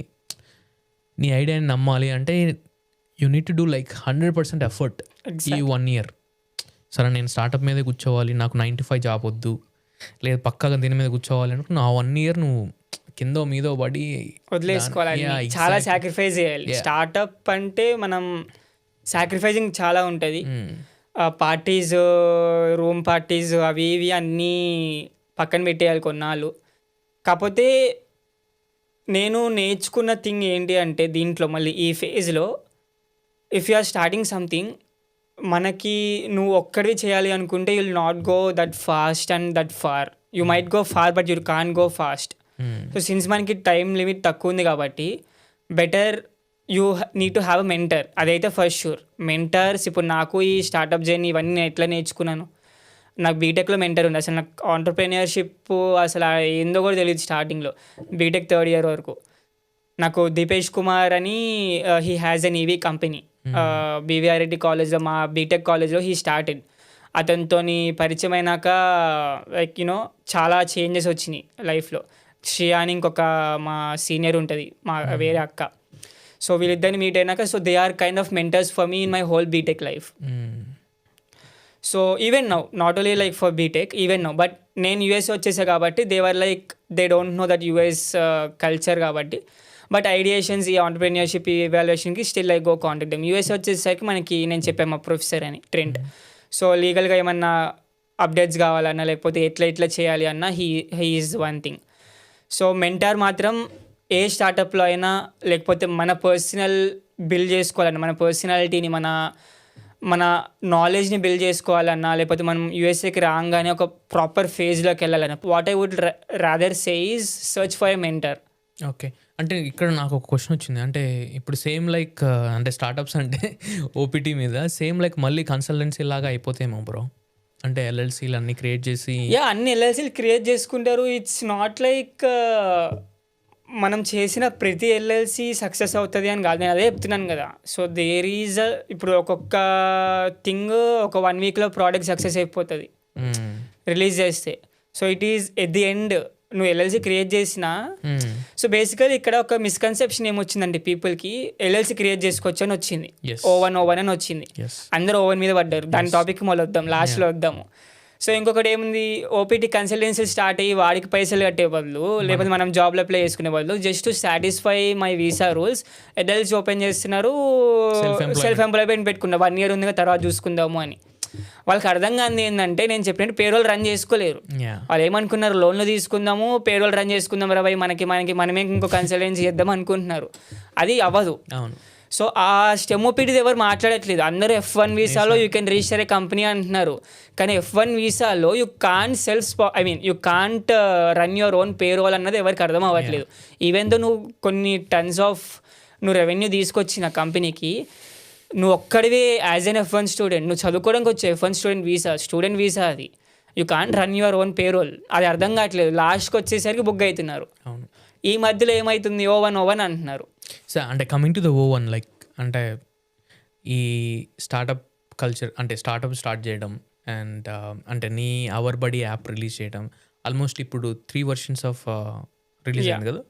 నీ ఐడియాని నమ్మాలి అంటే you need to do like 100% effort ఈ 1 year. సరే నేను స్టార్టప్ మీదే కూర్చోవాలి, నాకు 9 to 5 జాబ్ వద్దు, లేదు పక్కాగా దీని మీద కూర్చోవాలి అనుకున్నా, ఆ 1 year నువ్వు కిందో మీదో పడి వదిలేసుకోవాలి, చాలా సాక్రిఫైస్ చేయాలి. స్టార్టప్ అంటే మనం సాక్రిఫైజింగ్ చాలా ఉంటుంది. పార్టీస్, రూమ్ పార్టీస్, అవి ఇవి అన్నీ పక్కన పెట్టేయాలి కొన్నాళ్ళు. కాకపోతే నేను నేర్చుకున్న థింగ్ ఏంటి అంటే దీంట్లో మళ్ళీ ఈ ఫేజ్లో if you are starting something, మనకి నువ్వు ఒక్కడివి చేయాలి అనుకుంటే you will not go that fast and that far. You might go far but you can't go fast. So since మనకి టైం లిమిట్ తక్కువ ఉంది కాబట్టి better you need to have a mentor. అదైతే ఫస్ట్ షూర్. మెంటర్స్ ఇప్పుడు నాకు ఈ startup journey ఇవన్నీ నేను ఎట్లా నేర్చుకున్నాను, నాకు బీటెక్లో మెంటర్ ఉంది. అసలు నాకు ఆంటర్ప్రెన్యూర్షిప్ అసలు ఏందో కూడా తెలియదు స్టార్టింగ్లో, బీటెక్ 3rd year వరకు. నాకు దీపేష్ కుమార్ అని he has an EV company BVRIT కాలేజ్లో, మా బీటెక్ కాలేజ్లో హీ స్టార్టెడ్. అతనితో పరిచయం అయినాక లైక్ యూనో చాలా చేంజెస్ వచ్చినాయి లైఫ్లో. శ్రియా అని ఇంకొక మా సీనియర్ ఉంటుంది, మా వేరే అక్క. సో వీళ్ళిద్దరిని మీట్ అయినాక so they are kind of mentors for me in my whole BTech life. So even now, not only like for BTech, even now. But నేను యూఎస్ వచ్చేసా కాబట్టి they were like they don't know that US culture కాబట్టి. But ideations, ఈ entrepreneurship, ఈ ఎవాల్యుయేషన్కి still I go contact them. US వచ్చేసరికి మనకి నేను చెప్పాను మా ప్రొఫెసర్ అని ట్రెంట్. సో లీగల్గా ఏమన్నా అప్డేట్స్ కావాలన్నా లేకపోతే ఎట్లా చేయాలి అన్న he is one thing. So mentor మాత్రం ఏ స్టార్టప్లో అయినా, లేకపోతే మన పర్సనల్ బిల్డ్ చేసుకోవాలన్నా, మన పర్సనాలిటీని, మన నాలెడ్జ్ని బిల్డ్ చేసుకోవాలన్నా, లేకపోతే మనం యూఎస్ఏకి రాగానే ఒక ప్రాపర్ ఫేజ్లోకి వెళ్ళాలన్నా, what I would rather say is search for a mentor. Okay, అంటే ఇక్కడ నాకు ఒక క్వశ్చన్ వచ్చింది. అంటే ఇప్పుడు సేమ్ లైక్ అంటే స్టార్టప్స్ అంటే ఓపీటీ మీద సేమ్ లైక్ మళ్ళీ కన్సల్టెన్సీ లాగా అయిపోతాయేమో బ్రో. అంటే ఎల్ఎల్సీలు అన్నీ క్రియేట్ చేసి అన్ని ఎల్ఎల్సీలు క్రియేట్ చేసుకుంటారు. ఇట్స్ నాట్ లైక్ మనం చేసిన ప్రతి ఎల్ఎల్సీ సక్సెస్ అవుతుంది అని కాదు, నేను అదే చెప్తున్నాను కదా. సో దేర్ ఈజ్ ఇప్పుడు ఒక్కొక్క థింగ్ ఒక 1 weekలో ప్రోడక్ట్ సక్సెస్ అయిపోతుంది రిలీజ్ చేస్తే. So it is at the end నువ్వు ఎల్ఎల్సీ క్రియేట్ చేసినా. సో బేసికలీ ఇక్కడ ఒక మిస్కన్సెప్షన్ ఏమొచ్చిందంటే పీపుల్కి, ఎల్ఎల్సీ క్రియేట్ చేసుకోవచ్చు అని వచ్చింది, ఓవన్ అని వచ్చింది. అందరూ ఓవన్ మీద పడ్డారు. దాని టాపిక్ మొదలు వద్దాం, లాస్ట్లో వద్దాము. సో ఇంకొకటి ఏముంది, ఓపీటీ కన్సల్టెన్సీ స్టార్ట్ అయ్యి వాడికి పైసలు కట్టే బదులు, లేకపోతే మనం జాబ్లో అప్లై చేసుకునే బదులు just to satisfy my visa rules LLC open చేస్తున్నారు, సెల్ఫ్ ఎంప్లాయ్మెంట్ పెట్టుకున్నా 1 year ఉంది తర్వాత చూసుకుందాము అని. వాళ్ళకి అర్థం కాదు ఏంటంటే, నేను చెప్పినట్టు పేరోల్ రన్ చేసుకోలేరు. వాళ్ళు ఏమనుకున్నారు, లోన్లు తీసుకుందాము, పేరోల్ రన్ చేసుకుందాం రా భయ్, మనమే ఇంకో కన్సల్టెన్సీ చేద్దాం అనుకుంటున్నారు. అది అవ్వదు. సో ఆ స్టెమ్ ఓపీటీది ఎవరు మాట్లాడట్లేదు. అందరూ F1 వీసాలో you can register a company అంటున్నారు. కానీ F1 వీసాలో you can't you can't run your own payroll అన్నది ఎవరికి అర్థం అవ్వట్లేదు. ఈవెన్ దో నువ్వు కొన్ని టన్స్ ఆఫ్ నువ్వు రెవెన్యూ తీసుకొచ్చిన కంపెనీకి, నువ్వు ఒక్కడివే యాజ్ ఎన్ F1 స్టూడెంట్, నువ్వు చదువుకోవడానికి వచ్చే F1 స్టూడెంట్ వీసా అది. You can't run your own payroll. అది అర్థం కావట్లేదు. లాస్ట్కి వచ్చేసరికి బుక్ అవుతున్నారు. ఈ మధ్యలో ఏమవుతుంది, ఓవన్ అంటున్నారు. సో అంటే coming to the woven, like అంటే ఈ స్టార్టప్ కల్చర్, అంటే స్టార్టప్ స్టార్ట్ చేయడం అండ్ అంటే నీ అవర్ బడీ యాప్ రిలీజ్ చేయడం, ఆల్మోస్ట్ ఇప్పుడు 3 versions ఆఫ్ రిలీజ్ అయింది కదా.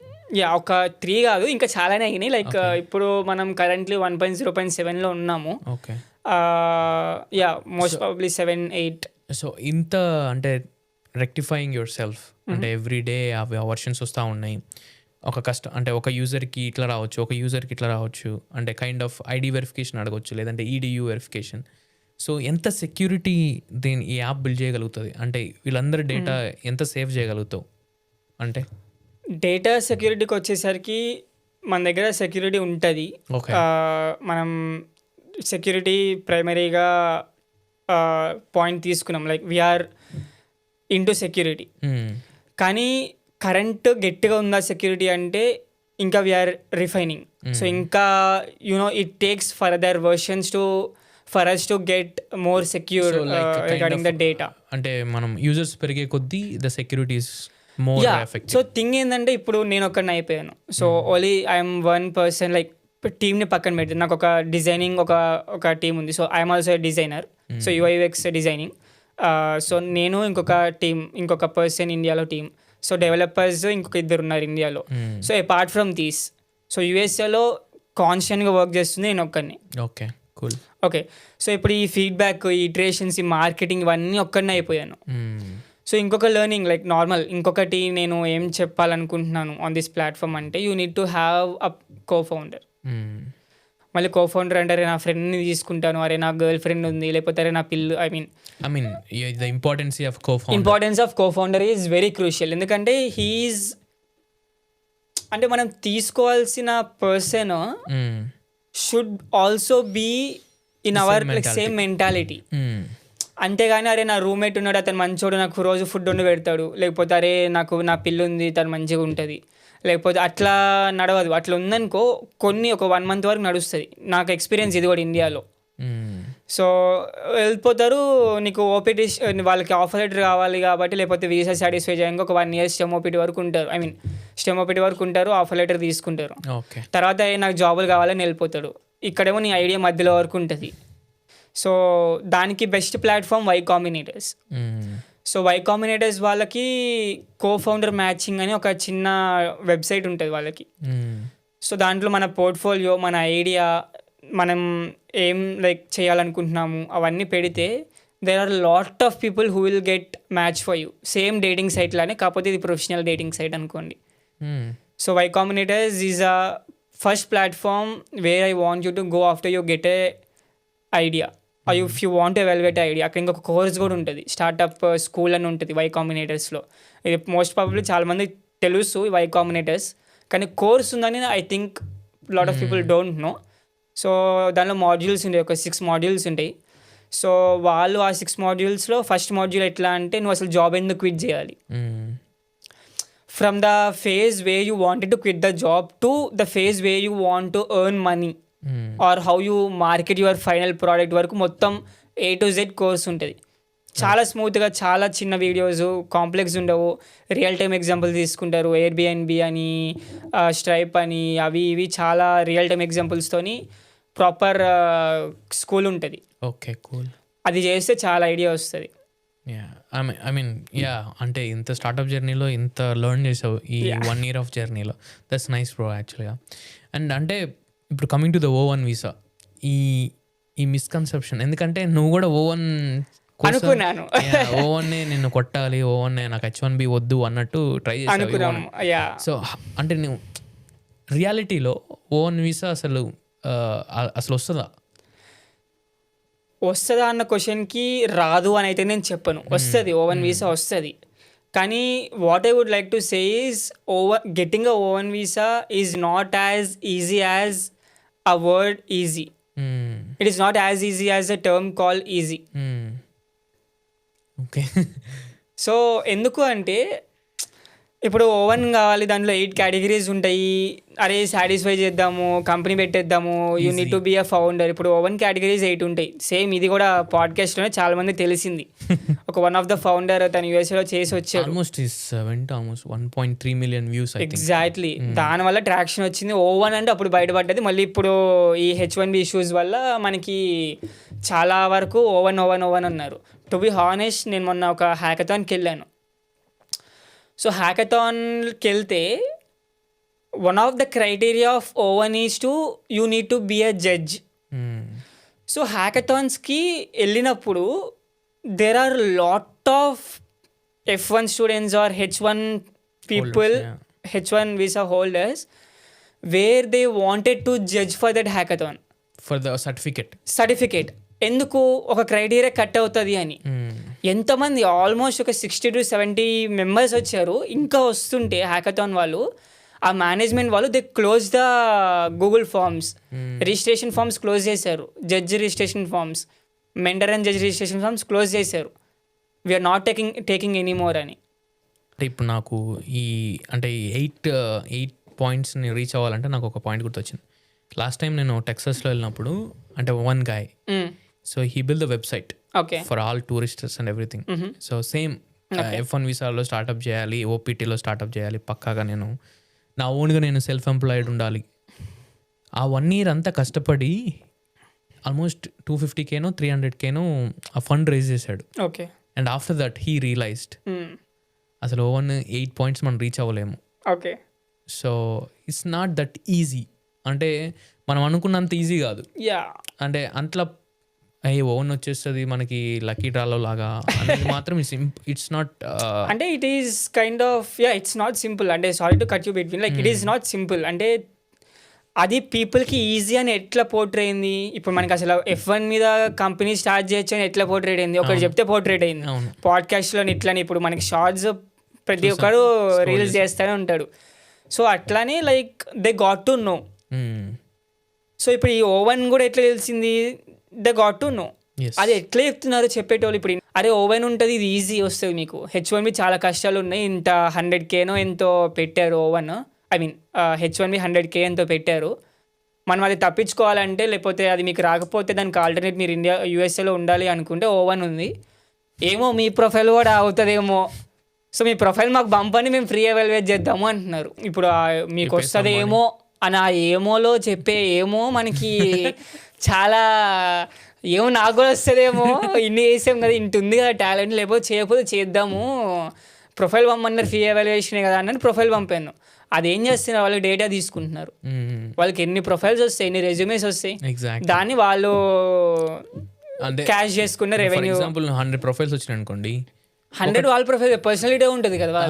ఒక 3 కాదు, ఇంకా చాలానే అయినాయి. లైక్ ఇప్పుడు మనం కరెంట్లీ 1.0.7లో ఉన్నాము. Okay, most probably 7-8. సో ఇంత అంటే రెక్టిఫైయింగ్ యువర్ సెల్ఫ్, అంటే ఎవ్రీ డే అవి వర్షన్స్ వస్తూ ఉన్నాయి. అంటే ఒక యూజర్కి ఇట్లా రావచ్చు, ఒక యూజర్కి ఇట్లా రావచ్చు, అంటే కైండ్ ఆఫ్ ఐడి వెరిఫికేషన్ అడగవచ్చు, లేదంటే ఈడియూ వెరిఫికేషన్. సో ఎంత సెక్యూరిటీ ఈ యాప్ బిల్డ్ చేయగలుగుతుంది, అంటే వీళ్ళందరి డేటా ఎంత సేవ్ చేయగలుగుతావు? అంటే డేటా సెక్యూరిటీకి వచ్చేసరికి మన దగ్గర సెక్యూరిటీ ఉంటుంది. మనం సెక్యూరిటీ ప్రైమరీగా పాయింట్ తీసుకున్నాం, లైక్ వీఆర్ ఇంటూ సెక్యూరిటీ. కానీ కరెంట్ గట్టిగా ఉందా సెక్యూరిటీ అంటే ఇంకా వీఆర్ రిఫైనింగ్. సో ఇంకా it takes further versions for us to get more secure regarding the data. అంటే మనం యూజర్స్ పెరిగే కొద్దీ the security is more effective. So thing ఏంటంటే, ఇప్పుడు నేను ఒక్కడిని అయిపోయాను. సో ఓన్లీ ఐఎమ్ 1 person, లైక్ టీమ్ని పక్కన పెట్టి నాకు ఒక డిజైనింగ్ ఒక టీమ్ ఉంది. So I'm also designer. So UX designing. So నేను ఇంకొక పర్సన్ ఇండియాలో టీమ్. సో డెవలపర్స్ ఇంకొక 2 ఉన్నారు ఇండియాలో. So apart from these, so యూఎస్ఏలో కాన్స్టెంట్గా వర్క్ చేస్తుంది నేను ఒక్కడిని. Okay, cool. ఓకే, సో ఇప్పుడు ఈ ఫీడ్బ్యాక్, ఈ ఇటరేషన్స్, ఈ మార్కెటింగ్ ఇవన్నీ ఒక్కడినే అయిపోయాను. సో ఇంకొక లెర్నింగ్ లైక్ నార్మల్, ఇంకొకటి నేను ఏం చెప్పాలనుకుంటున్నాను ఆన్ దిస్ ప్లాట్ఫామ్ అంటే you need to have a co-founder. మళ్ళీ కో-ఫౌండర్ అంటే అరే నా ఫ్రెండ్ని తీసుకుంటాను, అరే నా గర్ల్ ఫ్రెండ్ ఉంది, లేకపోతే అరే నా పిల్లు I mean the importance of co-founder is very crucial. ఎందుకంటే హీఈస్ అంటే మనం తీసుకోవాల్సిన person should also be in our like same mentality. అంతేగాని అరే నా రూమ్మేట్ ఉన్నాడు అతను మంచోడు నాకు రోజు ఫుడ్ వండి పెడతాడు, లేకపోతే అరే నాకు నా పిల్లు ఉంది తను మంచిగా ఉంటుంది, లేకపోతే అట్లా నడవదు. అట్లా ఉందనుకో కొన్ని ఒక 1 month వరకు నడుస్తుంది. నాకు ఎక్స్పీరియన్స్ ఇది కూడా ఇండియాలో. సో వెళ్ళిపోతారు, నీకు ఓపీటీ వాళ్ళకి ఆఫర్ లెటర్ కావాలి కాబట్టి, లేకపోతే వీసా సాటిస్ఫై చేయడానికి ఒక 1 year స్టెమ్ ఓపీటీ వరకు ఉంటారు. ఐ మీన్ స్టెమ్ ఓపీటీ వరకు ఉంటారు, ఆఫర్ లెటర్ తీసుకుంటారు. తర్వాత నాకు జాబులు కావాలని వెళ్ళిపోతాడు. ఇక్కడేమో నీ ఐడియా మధ్యలో వరకు ఉంటుంది. సో దానికి best platform Y Combinators. So Y Combinators వాళ్ళకి కో-ఫౌండర్ మ్యాచింగ్ అని ఒక చిన్న వెబ్సైట్ ఉంటుంది వాళ్ళకి. సో దాంట్లో మన పోర్ట్ఫోలియో, మన ఐడియా, మనం ఏం లైక్ చేయాలనుకుంటున్నాము అవన్నీ పెడితే there are lot of people who will get match for you. Same dating site లానే, కాకపోతే ఇది ప్రొఫెషనల్ డేటింగ్ సైట్ అనుకోండి. So Y Combinators is a first platform where I want you to go after you get a idea or if you want evaluate idea. అక్కడ ఇంకొక course కూడా ఉంటుంది, startup school అని ఉంటుంది వై కాంబినేటర్స్లో. ఇది most probably చాలామంది తెలుసు వై కాంబినేటర్స్, కానీ కోర్స్ ఉందని I think lot of people don't know. So దానిలో మాడ్యూల్స్ ఉంటాయి, ఒక 6 modules ఉంటాయి. సో వాళ్ళు ఆ 6 modules ఫస్ట్ మాడ్యూల్ ఎట్లా అంటే నువ్వు అసలు జాబ్ ఎందుకు క్విట్ చేయాలి, from the phase way you wanted to quit the job to the phase way you want to earn money are how you market your final product వరకు మొత్తం A to Z course ఉంటుంది. చాలా స్మూత్గా, చాలా చిన్న videos, complex ఉండవు. Real time example తీసుకుంటారు, Airbnb అని, స్ట్రైప్ అని, అవి ఇవి చాలా రియల్ టైమ్ ఎగ్జాంపుల్స్తోని ప్రాపర్ స్కూల్ ఉంటుంది. Okay, cool. అది చేస్తే చాలా ఐడియా వస్తుంది. ఐ మీన్ అంటే ఇంత స్టార్ట్అప్ జర్నీలో ఇంత లెర్న్ చేసావు ఈ 1 year ఆఫ్ జర్నీలో. దట్స్ నైస్ బ్రో యాక్చువల్గా. అండ్ అంటే ఇప్పుడు coming to the O1 visa, ఈ మిస్కన్సెప్షన్, ఎందుకంటే నువ్వు కూడా O1 అనుకున్నాను, O1 నిన్ను కొట్టాలి, O1 నాకు H1B వద్దు అన్నట్టు ట్రై చేసాను. సో అంటే నువ్వు రియాలిటీలో O1 వీసా అసలు వస్తుందా అన్న క్వశ్చన్కి రాదు అని అయితే నేను చెప్పను. వస్తుంది, O1 వీసా వస్తుంది. కానీ what I would like to say is getting a O1 visa is not as easy as a word easy. It is not as easy as a term call easy. Okay, so ఎందుకు అంటే ఇప్పుడు O1 కావాలి, దాంట్లో 8 categories ఉంటాయి. అరే satisfy చేద్దాము, company పెట్టేద్దాము, you need to be a founder. ఇప్పుడు O1 categories 8 ఉంటాయి. సేమ్ ఇది కూడా పాడ్కాస్ట్లోనే చాలా మంది తెలిసింది. ఒక వన్ ఆఫ్ ద ఫౌండర్ తను USA చేసి వచ్చాడు. Almost 1.3 million views. ఎగ్జాక్ట్లీ, దానివల్ల ట్రాక్షన్ వచ్చింది. O1 అంటే అప్పుడు బయటపడ్డది. మళ్ళీ ఇప్పుడు ఈ H1B ఇష్యూస్ వల్ల మనకి చాలా వరకు O1 అన్నారు. టు బి హానెస్ట్, నేను మొన్న ఒక హ్యాకథాన్కి వెళ్ళాను. సో హ్యాకథాన్కి వెళ్తే one of the criteria of O1 is to you need to be a judge. So హ్యాకథాన్స్కి వెళ్ళినప్పుడు there are lot of F1 students or H1 people, H1 visa holders, where they wanted to judge for that hackathon for the certificate. ఎందుకు? ఒక criteria cut అవుతుంది అని. ఎంతమంది, almost ఒక 60 to 70 members వచ్చారు. ఇంకా వస్తుంటే హ్యాకథాన్ వాళ్ళు, ఆ మేనేజ్మెంట్ వాళ్ళు, they close the Google forms, registration forms close చేశారు. Judge registration forms, mentor and judge registration forms close చేశారు. We're not taking any more అని. అంటే ఇప్పుడు నాకు ఈ 8 pointsని రీచ్ అవ్వాలంటే నాకు ఒక పాయింట్ గుర్తొచ్చింది. లాస్ట్ టైం నేను టెక్సాస్లో వెళ్ళినప్పుడు, అంటే one guy, so he built the website for all tourists and everything. So same F1 వీసాలో స్టార్ట్అప్ చేయాలి, OPTలో స్టార్ట్అప్ చేయాలి, పక్కాగా నేను నా ఓన్గా నేను సెల్ఫ్ ఎంప్లాయిడ్ ఉండాలి. ఆ 1 year అంతా కష్టపడి ఆల్మోస్ట్ 250K 300K ఆ ఫండ్ రైజ్ చేశాడు. And after that he realised అసలు O1 8 points మనం రీచ్ అవ్వలేము. So it's not that easy అంటే మనం అనుకున్నంత ఈజీ కాదు. యా అంటే అట్లా అయ్యి ఓన్ వచ్చేస్తుంది మనకి లక్కీ డ్రాలో లాగా అనేది మాత్రం ఇట్స్ నాట్. అంటే it is kind of it's not simple. అంటే sorry to cut you between, like it is not simple. అంటే అది పీపుల్కి ఈజీ అని ఎట్లా పోర్ట్రేట్ అయింది. ఇప్పుడు మనకి అసలు F1 మీద కంపెనీ స్టార్ట్ చేయొచ్చు అని ఎట్లా పోర్ట్రేట్ అయింది, ఒకటి చెప్తే పోర్ట్రేట్ అయింది. పాడ్కాస్ట్లో ఇట్లానే ఇప్పుడు మనకి షార్ట్స్ ప్రతి ఒక్కరు రీల్స్ చేస్తూనే ఉంటాడు. సో అట్లానే like they got to no. So ఇప్పుడు ఈ ఓవెన్ కూడా ఎట్లా తెలిసింది, దే గాట్ టు నో. అది ఎట్లా చెప్తున్నారు చెప్పేటోళ్ళు. ఇప్పుడు అరే ఓవెన్ ఉంటుంది, ఇది ఈజీ వస్తుంది మీకు, H1B చాలా కష్టాలు ఉన్నాయి, ఇంత 100K ఎంతో పెట్టారు oven, I mean H1B 100K ఎంతో పెట్టారు, మనం అది తప్పించుకోవాలంటే లేకపోతే అది మీకు రాకపోతే దానికి ఆల్టర్నేట్ మీరు USA ఉండాలి అనుకుంటే ఓవెన్ ఉంది. ఏమో మీ ప్రొఫైల్ కూడా అవుతుందేమో, సో మీ ప్రొఫైల్ మాకు పంపని మేము ఫ్రీ ఎవాల్యుయేట్ చేద్దాము అంటున్నారు. ఇప్పుడు మీకు వస్తుంది ఏమో అని ఆ ఏమోలో చెప్పే ఏమో మనకి చాలా ఏమో నాకు కూడా వస్తుందేమో, ఇన్ని చేసాం కదా, ఇంటి ఉంది కదా టాలెంట్, లేకపోతే చేయకపోతే చేద్దాము, ప్రొఫైల్ పంపన్నారు ఫ్రీ ఎవాల్యుయేషనే కదా అన్నట్టు ప్రొఫైల్ పంపాను. అదేం చేస్తున్నారు, వాళ్ళకి డేటా తీసుకుంటున్నారు, వాళ్ళకి ఎన్ని ప్రొఫైల్స్ వస్తాయి, ఎన్ని రెజ్యూమేస్ వస్తాయి, దాన్ని వాళ్ళు క్యాష్ చేసుకున్న రెవెన్యూ. ఎగ్జాంపుల్ 100 ప్రొఫైల్స్ వచ్చినాయి అనుకోండి, 100 వాళ్ళ ప్రొఫైల్ పర్సనలిటీ ఉంటుంది కదా.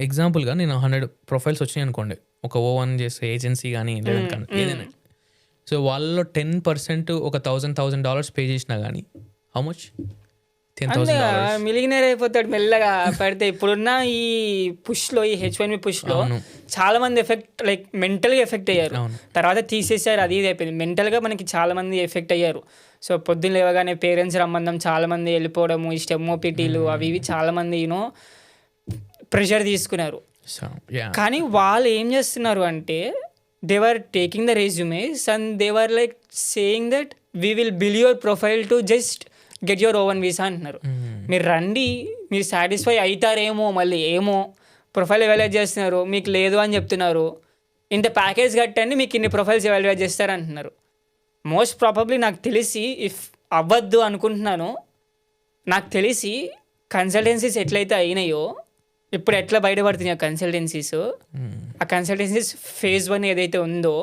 ఎగ్జాంపుల్గా నేను 100 ప్రొఫైల్స్ వచ్చినాయి అనుకోండి, ఒక ఓవన్ చేసే ఏజెన్సీ కానీ ఏదైనా. సో వాళ్ళలో 10% ఒక $1,000 పే చేసినా కానీ హౌ మచ్, $10,000 మిలియనర్ అయిపోతాడు మెల్లగా పడితే. ఇప్పుడున్న ఈ పుష్లో, ఈ H1B పుష్లో చాలా మంది లైక్ మెంటల్గా ఎఫెక్ట్ అయ్యారు. తర్వాత తీసేసారు, అది ఇది అయిపోయింది. మెంటల్గా మనకి చాలా మంది ఎఫెక్ట్ అయ్యారు. సో పొద్దున్న లేవగానే పేరెంట్స్ రమ్మందం, చాలా మంది వెళ్ళిపోవడము, ఈ స్టెమోపిటీలు అవి ఇవి చాలా మంది ప్రెషర్ తీసుకున్నారు. కానీ వాళ్ళు ఏం చేస్తున్నారు అంటే they were taking the resumes and they were like saying that we will build your profile to just get your O one visa అంటున్నారు. మీరు రండి, మీరు సాటిస్ఫై అవుతారేమో, మళ్ళీ ఏమో ప్రొఫైల్ ఎవాల్యుయేట్ చేస్తున్నారు, మీకు లేదు అని చెప్తున్నారు, ఇంత ప్యాకేజ్ కట్టండి మీకు ఇన్ని ప్రొఫైల్స్ ఎవాల్యుయేట్ చేస్తారు అంటున్నారు. మోస్ట్ ప్రాబబ్లీ నాకు తెలిసి ఇఫ్ అవ్వద్దు అనుకుంటున్నాను, నాకు తెలిసి కన్సల్టెన్సీస్ ఎట్లయితే అయినాయో ఇప్పుడు ఎట్లా బయటపడుతున్నాయి కన్సల్టెన్సీస్, ఆ కన్సల్టెన్సీస్ phase 1 ఏదైతే ఉందో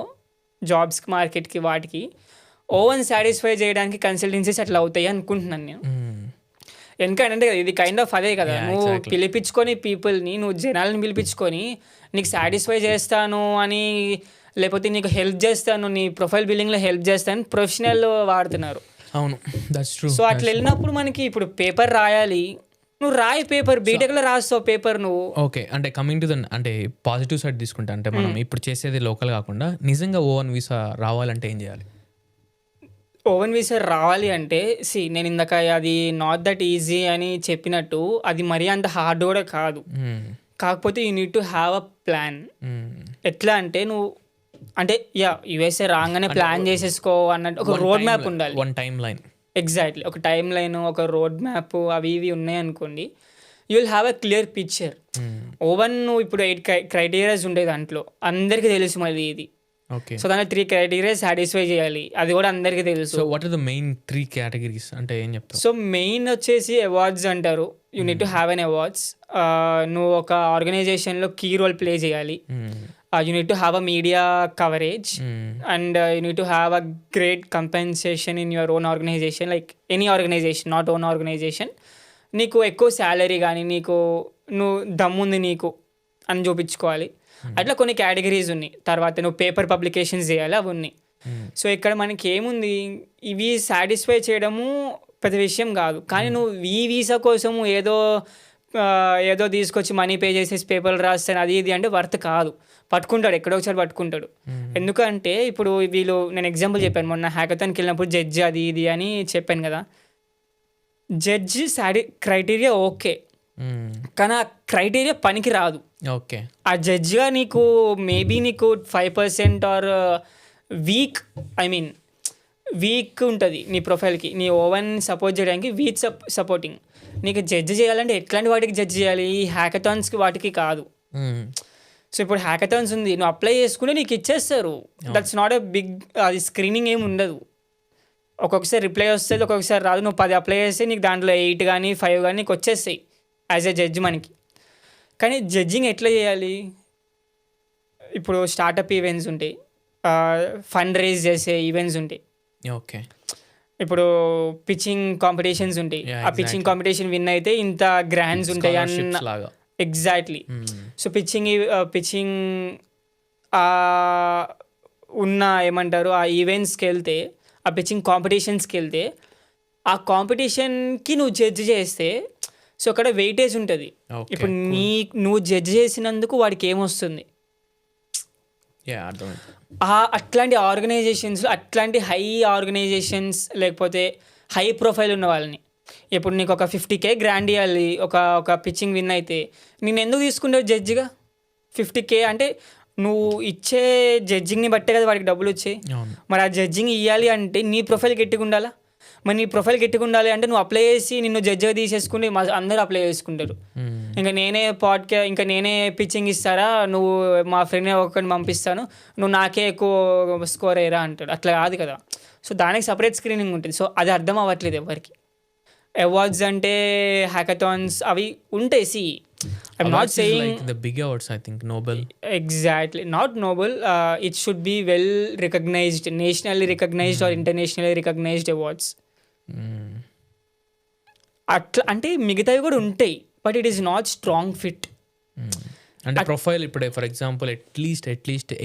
జాబ్స్కి, మార్కెట్కి, వాటికి ఓవెన్ సాటిస్ఫై చేయడానికి కన్సల్టెన్సీస్ అట్లా అవుతాయి అనుకుంటున్నాను నేను. ఎందుకంటే ఇది కైండ్ ఆఫ్ అదే కదా, నువ్వు పిలిపించుకొని పీపుల్ని, నువ్వు జనాలను పిలిపించుకొని నీకు సాటిస్ఫై చేస్తాను అని, లేకపోతే నీకు హెల్ప్ చేస్తాను, నీ ప్రొఫైల్ బిల్డింగ్లో హెల్ప్ చేస్తాను ప్రొఫెషనల్ వాడుతున్నారు. అవును, దట్స్ ట్రూ. సో అట్లా వెళ్ళినప్పుడు మనకి ఇప్పుడు పేపర్ రాయాలి, నువ్వు రాయి పేపర్, బీటెక్లో రాస్తావు పేపర్ నువ్వు. ఓకే, అంటే కమింగ్ టు ద అంటే పాజిటివ్ సైడ్ తీసుకుంటా, అంటే మనం ఇప్పుడు చేసేది లోకల్ కాకుండా నిజంగా ఓవెన్ వీసా రావాలంటే ఏం చేయాలి? ఓవెన్ వీసా రావాలి అంటే నేను ఇందాక అది నాట్ దట్ ఈజీ అని చెప్పినట్టు అది మరీ అంత హార్డ్ కూడా కాదు. కాకపోతే you need to have a plan. ఎట్లా అంటే నువ్వు అంటే USA రాగానే ప్లాన్ చేసేసుకో అన్నట్టు ఒక రోడ్ మ్యాప్ ఉండాలి. వన్ టైం లైన్, ఎగ్జాక్ట్లీ ఒక టైం లైన్, ఒక రోడ్ మ్యాప్ అవి ఇవి ఉన్నాయి అనుకోండి, you will have a clear picture. O one నువ్వు ఇప్పుడు 8 క్రైటీరియాస్ ఉంటాయి దాంట్లో, అందరికీ తెలుసు మళ్ళీ ఇది. సో దాంట్లో 3 క్రైటీరియా సాటిస్ఫై చేయాలి, అది కూడా అందరికీ తెలుసు. So what are the main 3 categories అంటే ఏం చెప్తావు? సో మెయిన్ వచ్చేసి అవార్డ్స్ అంటారు. You need to have an awards. నువ్వు ఒక ఆర్గనైజేషన్లో కీ రోల్ ప్లే చేయాలి. You need to have a media coverage and you need to have a great compensation in your own organisation, like any organisation, not own organisation. నీకు ఎక్కువ salary కానీ, నువ్వు దమ్ముంది నీకు అని చూపించుకోవాలి. అట్లా కొన్ని కేటగిరీస్ ఉన్నాయి. తర్వాత నువ్వు పేపర్ పబ్లికేషన్స్ చేయాలి, అవి ఉన్నాయి. సో ఇక్కడ మనకి ఏముంది, ఇవి సాటిస్ఫై చేయడము పెద్ద విషయం కాదు. కానీ నువ్వు ఈ వీసా కోసము ఏదో తీసుకొచ్చి మనీ పే చేసేసి పేపర్లు రాస్తాను అది ఇది అంటే వర్త్ కాదు. పట్టుకుంటాడు, ఎక్కడో ఒకసారి పట్టుకుంటాడు. ఎందుకంటే ఇప్పుడు నేను ఎగ్జాంపుల్ చెప్పాను, మొన్న హ్యాకథాన్కి వెళ్ళినప్పుడు జడ్జి అది ఇది అని చెప్పాను కదా. జడ్జి క్రైటీరియా ఓకే, కానీ ఆ క్రైటీరియా పనికి రాదు. ఓకే, ఆ జడ్జిగా నీకు మేబీ నీకు 5% ఆర్ వీక్ ఉంటుంది నీ ప్రొఫైల్కి, నీ ఓవెన్ సపోర్ట్ చేయడానికి వీక్ సపోర్టింగ్. నీకు జడ్జి చేయాలంటే ఎట్లాంటి వాటికి జడ్జి చేయాలి, ఈ హ్యాకథాన్స్కి వాటికి కాదు. సో ఇప్పుడు హ్యాకథాన్స్ ఉంది, నువ్వు అప్లై చేసుకుంటే నీకు ఇచ్చేస్తారు. దట్స్ నాట్ ఎ బిగ్, అది స్క్రీనింగ్ ఏమి ఉండదు. ఒక్కొక్కసారి రిప్లై వస్తుంది, ఒక్కొక్కసారి రాదు. నువ్వు 10 అప్లై చేస్తే నీకు దాంట్లో 8 కానీ 5 కానీ నీకు వచ్చేస్తాయి యాజ్ ఎ జడ్జి మనకి. కానీ జడ్జింగ్ ఎట్లా చేయాలి, ఇప్పుడు స్టార్టప్ ఈవెంట్స్ ఉంటాయి, ఫండ్ రేజ్ చేసే ఈవెంట్స్ ఉంటాయి. ఓకే. ఇప్పుడు పిచ్చింగ్ కాంపిటీషన్స్ ఉంటాయి. Yeah, ఆ పిచ్చింగ్ కాంపిటీషన్ విన్ అయితే ఇంత గ్రాండ్స్ ఉంటాయి అన్న. Scholarships లాగా. ఎగ్జాక్ట్లీ. సో పిచ్చింగ్ ఉన్న ఏమంటారు ఆ ఈవెంట్స్కి వెళ్తే, ఆ పిచ్చింగ్ కాంపిటీషన్స్కి వెళ్తే, ఆ కాంపిటీషన్కి నువ్వు జడ్జ్ చేస్తే సో అక్కడ వెయిటేజ్ ఉంటుంది. Okay, ఇప్పుడు నువ్వు జడ్జ్ చేసినందుకు వాడికి ఏమొస్తుంది. Yeah, అర్థమైంది. అట్లాంటి ఆర్గనైజేషన్స్లో, అట్లాంటి హై ఆర్గనైజేషన్స్ లేకపోతే హై ప్రొఫైల్ ఉన్న వాళ్ళని, ఇప్పుడు నీకు ఒక 50K గ్రాండ్ ఇవ్వాలి ఒక పిచ్చింగ్ విన్ అయితే, నేను ఎందుకు తీసుకుంటావు జడ్జిగా? 50K అంటే నువ్వు ఇచ్చే జడ్జింగ్ని బట్టే కదా వాడికి డబ్బులు వచ్చాయి. అవును. మరి ఆ జడ్జింగ్ ఇవ్వాలి అంటే నీ ప్రొఫైల్ గట్టిగా ఉండాలా. మరి నీ ప్రొఫైల్ గట్టిగా ఉండాలి అంటే నువ్వు అప్లై చేసి నిన్ను జడ్జిగా తీసేసుకుంటే అందరూ అప్లై చేసుకుంటారు. ఇంకా నేనే పిచ్చింగ్ ఇస్తారా, నువ్వు మా ఫ్రెండ్ ఒకరిని పంపిస్తాను, నువ్వు నాకే ఎక్కువ స్కోర్ అయ్యారా అంటాడు. అట్లా కాదు కదా. సో దానికి సపరేట్ స్క్రీనింగ్ ఉంటుంది. సో అది అర్థం అవ్వట్లేదు ఎవరికి. అవార్డ్స్ అంటే హ్యాకథాన్స్ అవి ఉంటాయి. See I'm not saying the big awards, I think Nobel. Exactly, not Nobel. It should be well recognised, nationally recognised or internationally recognised awards. అట్లా అంటే మిగతావి కూడా ఉంటాయి, but it is not strong fit. అంటే profile ఇప్పుడే for example at least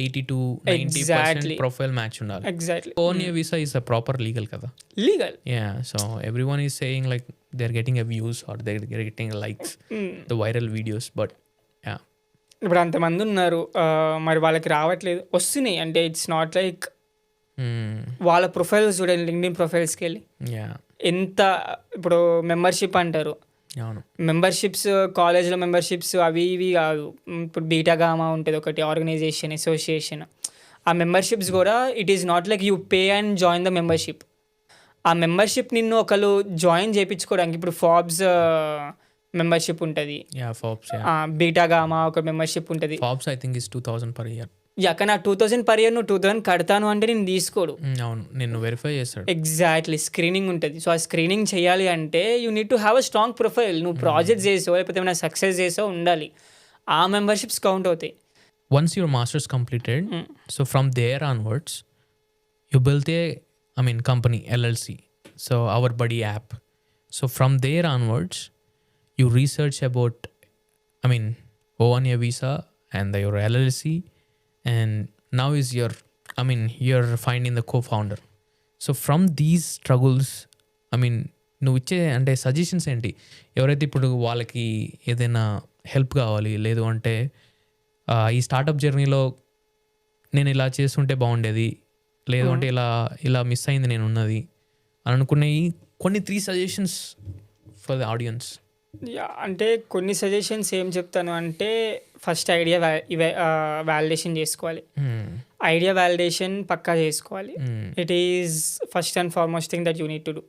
80 to 90% profile match ఉండాలి. Exactly. Only visa is a proper legal కదా. Legal. Yeah, so everyone is saying like they're getting a views or they're getting likes, the viral videos, but yeah. ఇప్పుడు అంతమంది ఉన్నారు, మరి వాళ్ళకి రావట్లేదు. వస్తున్నాయి అంటే ఇట్స్ నాట్ లైక్ వాళ్ళ ప్రొఫైల్స్ చూడండి, లింక్డ్ఇన్ ప్రొఫైల్స్కి వెళ్ళి ఎంత. ఇప్పుడు మెంబర్షిప్ అంటారు, మెంబర్షిప్స్ కాలేజ్లో మెంబర్షిప్స్ అవి ఇవి కాదు. ఇప్పుడు బీటాగామా ఉంటుంది ఒకటి ఆర్గనైజేషన్, అసోసియేషన్. ఆ మెంబర్షిప్స్ కూడా it is not like you pay and join the membership. ఆ మెంబర్షిప్ నిన్ను ఒకళ్ళు జాయిన్ చేయించుకోవడానికి, ఇప్పుడు ఫాబ్స్ మెంబర్షిప్ ఉంటుంది, బీటాగామా ఒక మెంబర్షిప్ ఉంటుంది. Forbes I think is 2000 per year. కానీ ఆ 2000 per year నువ్వు 2000 కడతాను అంటే నేను తీసుకోడు. అవును, నిన్ను వెరిఫై చేస్తాడు. ఎగ్జాక్ట్లీ, స్క్రీనింగ్ ఉంటుంది. సో ఆ స్క్రీనింగ్ చేయాలి అంటే you need to have a strong profile. నువ్వు ప్రాజెక్ట్ చేసావు లేకపోతే ఏమైనా సక్సెస్ చేసావు ఉండాలి, ఆ మెంబర్షిప్స్ కౌంట్ అవుతాయి. Once your master's completed, so from there onwards you built a company LLC, so our buddy app. So from there onwards you research about O1A visa and your LLC, and now is you're finding the co-founder. So from these struggles, నువ్వు ఇచ్చే అంటే suggestions ఏంటి? ఎవరైతే ఇప్పుడు వాళ్ళకి ఏదైనా help కావాలి, లేదు అంటే ఈ స్టార్టప్ జర్నీలో నేను ఇలా చేస్తుంటే బాగుండేది, లేదు అంటే ఇలా మిస్ అయింది నేను ఉన్నది అని అనుకునే కొన్ని 3 సజెషన్స్ ఫర్ ద ఆడియన్స్. అంటే కొన్ని సజెషన్స్ ఏం చెప్తాను అంటే, ఫస్ట్ ఐడియా వ్యాలిడేషన్ చేసుకోవాలి. ఐడియా వ్యాలిడేషన్ పక్కా చేసుకోవాలి. It is first and foremost thing that you need to do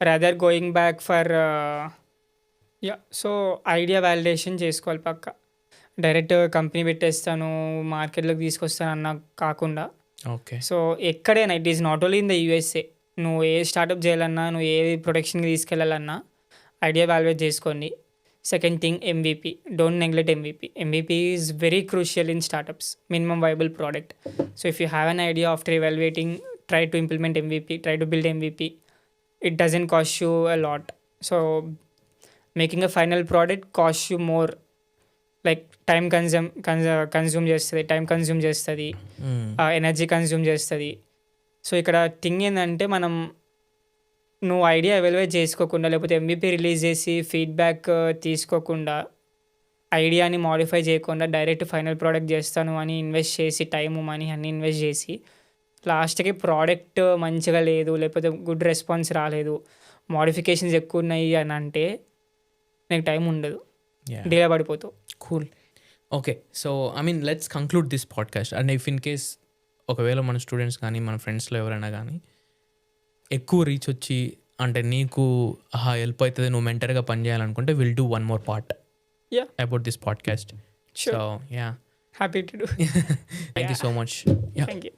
rather going back for so idea validation చేసుకోవాలి పక్కా. డైరెక్ట్ కంపెనీ పెట్టేస్తాను మార్కెట్లోకి తీసుకొస్తాను అన్న కాకుండా, ఓకే. సో ఎక్కడైనా it is not only in the USA, నువ్వు ఏ startup చేయాలన్నా, నువ్వు ఏ ప్రొడక్షన్కి తీసుకెళ్ళాలన్నా ఐడియా వాల్యుయేట్ చేసుకోండి. Second thing MVP, don't neglect MVP is very crucial in startups, minimum viable product. So if you have an idea after evaluating, try to implement MVP, try to build MVP. It doesn't cost you a lot. So making a final product cost you more, like time consume చేస్తుంది, energy consume చేస్తుంది. So ఇక్కడ thing ఏంటంటే, నువ్వు idea evaluate చేసుకోకుండా లేకపోతే MVP release చేసి feedback తీసుకోకుండా, ఐడియాని మాడిఫై చేయకుండా డైరెక్ట్ ఫైనల్ ప్రోడక్ట్ చేస్తాను అని ఇన్వెస్ట్ చేసి, టైము మనీ అన్నీ ఇన్వెస్ట్ చేసి లాస్ట్కి ప్రోడక్ట్ మంచిగా లేదు, లేకపోతే గుడ్ రెస్పాన్స్ రాలేదు, మోడిఫికేషన్స్ ఎక్కువ ఉన్నాయి అని అంటే నీకు టైం ఉండదు, డిలే పడిపోతావు. Cool. Okay, so let's conclude this podcast. And if in case ఒకవేళ మన స్టూడెంట్స్ కానీ మన ఫ్రెండ్స్లో ఎవరైనా కానీ ఎక్కువ రీచ్ వచ్చి అంటే నీకు హెల్ప్ అవుతుంది, నువ్వు మెంటర్గా పనిచేయాలనుకుంటే will do one more part about this podcast. So happy to do. Thank you so much. Thank you.